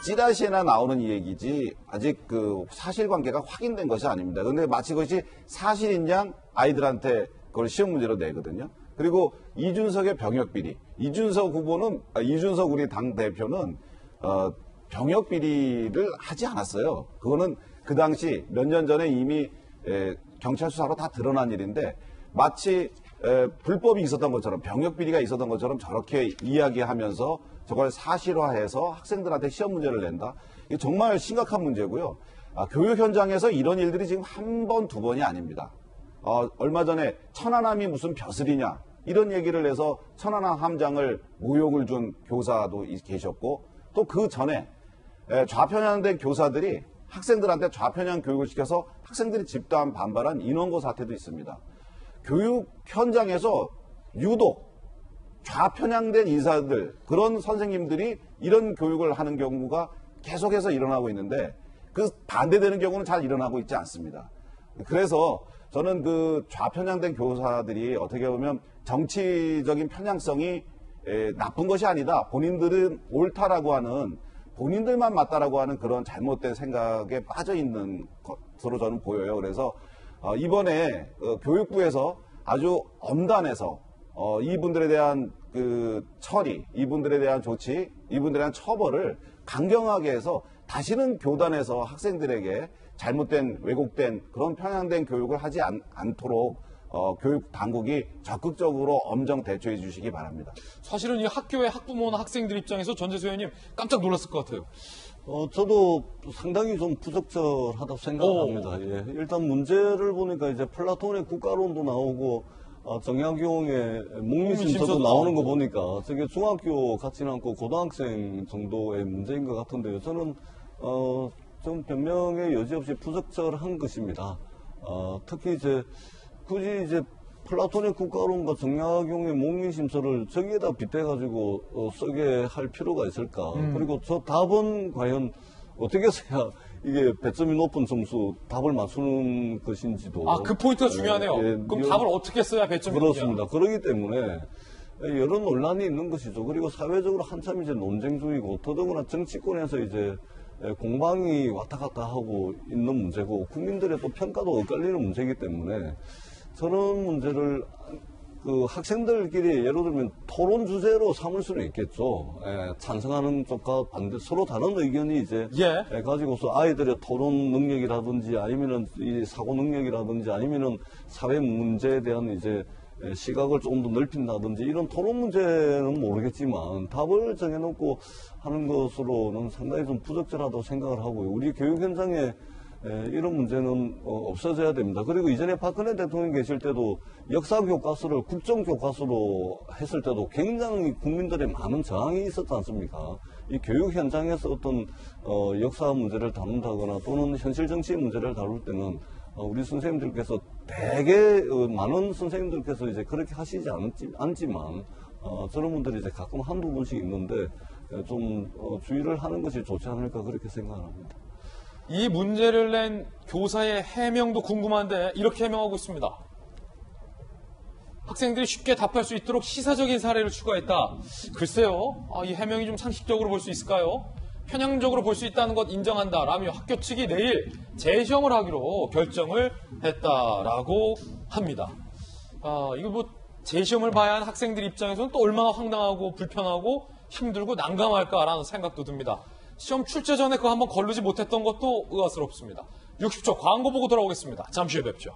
찌라시에나 나오는 얘기지 아직 그 사실관계가 확인된 것이 아닙니다. 그런데 마치 그것이 사실인 양 아이들한테 그걸 시험 문제로 내거든요. 그리고 이준석의 병역비리, 이준석 우리 당 대표는 병역비리를 하지 않았어요. 그거는 그 당시 몇 년 전에 이미 경찰 수사로 다 드러난 일인데 마치 불법이 있었던 것처럼 병역 비리가 있었던 것처럼 저렇게 이야기하면서 저걸 사실화해서 학생들한테 시험 문제를 낸다. 이게 정말 심각한 문제고요. 교육 현장에서 이런 일들이 지금 한 번, 두 번이 아닙니다. 얼마 전에 천안함이 무슨 벼슬이냐 이런 얘기를 해서 천안함 함장을 모욕을 준 교사도 계셨고 또 그 전에 좌편향된 교사들이 학생들한테 좌편향 교육을 시켜서 학생들이 집단 반발한 인원고 사태도 있습니다. 교육 현장에서 유독 좌편향된 인사들, 그런 선생님들이 이런 교육을 하는 경우가 계속해서 일어나고 있는데 그 반대되는 경우는 잘 일어나고 있지 않습니다. 그래서 저는 그 좌편향된 교사들이 어떻게 보면 정치적인 편향성이 나쁜 것이 아니다. 본인들은 옳다라고 하는, 본인들만 맞다라고 하는 그런 잘못된 생각에 빠져 있는 것으로 저는 보여요. 그래서 이번에 교육부에서 아주 엄단해서 이분들에 대한 그 처리, 이분들에 대한 조치, 이분들에 대한 처벌을 강경하게 해서 다시는 교단에서 학생들에게 잘못된, 왜곡된 그런 편향된 교육을 하지 않도록 교육 당국이 적극적으로 엄정 대처해 주시기 바랍니다. 사실은 이 학교의 학부모나 학생들 입장에서 전재수 의원님 깜짝 놀랐을 것 같아요. 저도 상당히 좀 부적절하다고 생각합니다. 예. 일단 문제를 보니까 이제 플라톤의 국가론도 나오고 정약용의 목미심서도 나오는 거 보니까 저게 중학교 같지는 않고 고등학생 정도의 문제인 것 같은데요. 저는 좀 변명의 여지 없이 부적절한 것입니다. 특히 굳이 플라톤의 국가론과 정약용의 목미심서를 저기에다 빗대가지고 쓰게 할 필요가 있을까? 그리고 저 답은 과연 어떻게 해야 이게 배점이 높은 점수 답을 맞추는 것인지도. 그 포인트가 중요하네요. 그럼 답을 어떻게 써야 배점이 높냐? 그렇습니다. 그렇기 때문에 여러 논란이 있는 것이죠. 그리고 사회적으로 한참 이제 논쟁 중이고 더더구나 정치권에서 이제 공방이 왔다 갔다 하고 있는 문제고 국민들의 또 평가도 엇갈리는 문제이기 때문에 저런 문제를 그 학생들끼리 예를 들면 토론 주제로 삼을 수는 있겠죠. 찬성하는 쪽과 반대 서로 다른 의견이 이제 가지고서 아이들의 토론 능력이라든지 아니면은 이 사고 능력이라든지 아니면은 사회 문제에 대한 이제 시각을 조금 더 넓힌다든지 이런 토론 문제는 모르겠지만 답을 정해놓고 하는 것으로는 상당히 좀 부적절하다고 생각을 하고요. 우리 교육 현장에 이런 문제는 없어져야 됩니다. 그리고 이전에 박근혜 대통령 계실 때도 역사 교과서를 국정 교과서로 했을 때도 굉장히 국민들의 많은 저항이 있었지 않습니까? 이 교육 현장에서 어떤 역사 문제를 다룬다거나 또는 현실 정치 문제를 다룰 때는 우리 선생님들께서 되게 많은 선생님들께서 이제 그렇게 하시지 않지만 저런 분들이 이제 가끔 한두 번씩 있는데 좀 주의를 하는 것이 좋지 않을까 그렇게 생각합니다. 이 문제를 낸 교사의 해명도 궁금한데 이렇게 해명하고 있습니다. 학생들이 쉽게 답할 수 있도록 시사적인 사례를 추가했다. 글쎄요, 이 해명이 좀 상식적으로 볼 수 있을까요? 편향적으로 볼 수 있다는 것 인정한다 라며 학교 측이 내일 재시험을 하기로 결정을 했다라고 합니다. 이거 뭐 재시험을 봐야 하는 학생들 입장에서는 또 얼마나 황당하고 불편하고 힘들고 난감할까라는 생각도 듭니다. 시험 출제 전에 그거 한번 거르지 못했던 것도 의아스럽습니다. 60초 광고 보고 돌아오겠습니다. 잠시 후에 뵙죠.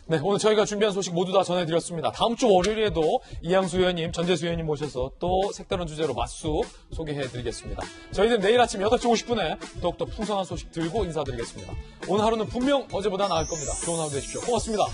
네, 오늘 저희가 준비한 소식 모두 다 전해드렸습니다. 다음 주 월요일에도 이양수 의원님, 전재수 의원님 모셔서 또 색다른 주제로 맞수 소개해드리겠습니다. 저희는 내일 아침 8시 50분에 더욱더 풍성한 소식 들고 인사드리겠습니다. 오늘 하루는 분명 어제보다 나을 겁니다. 좋은 하루 되십시오. 고맙습니다.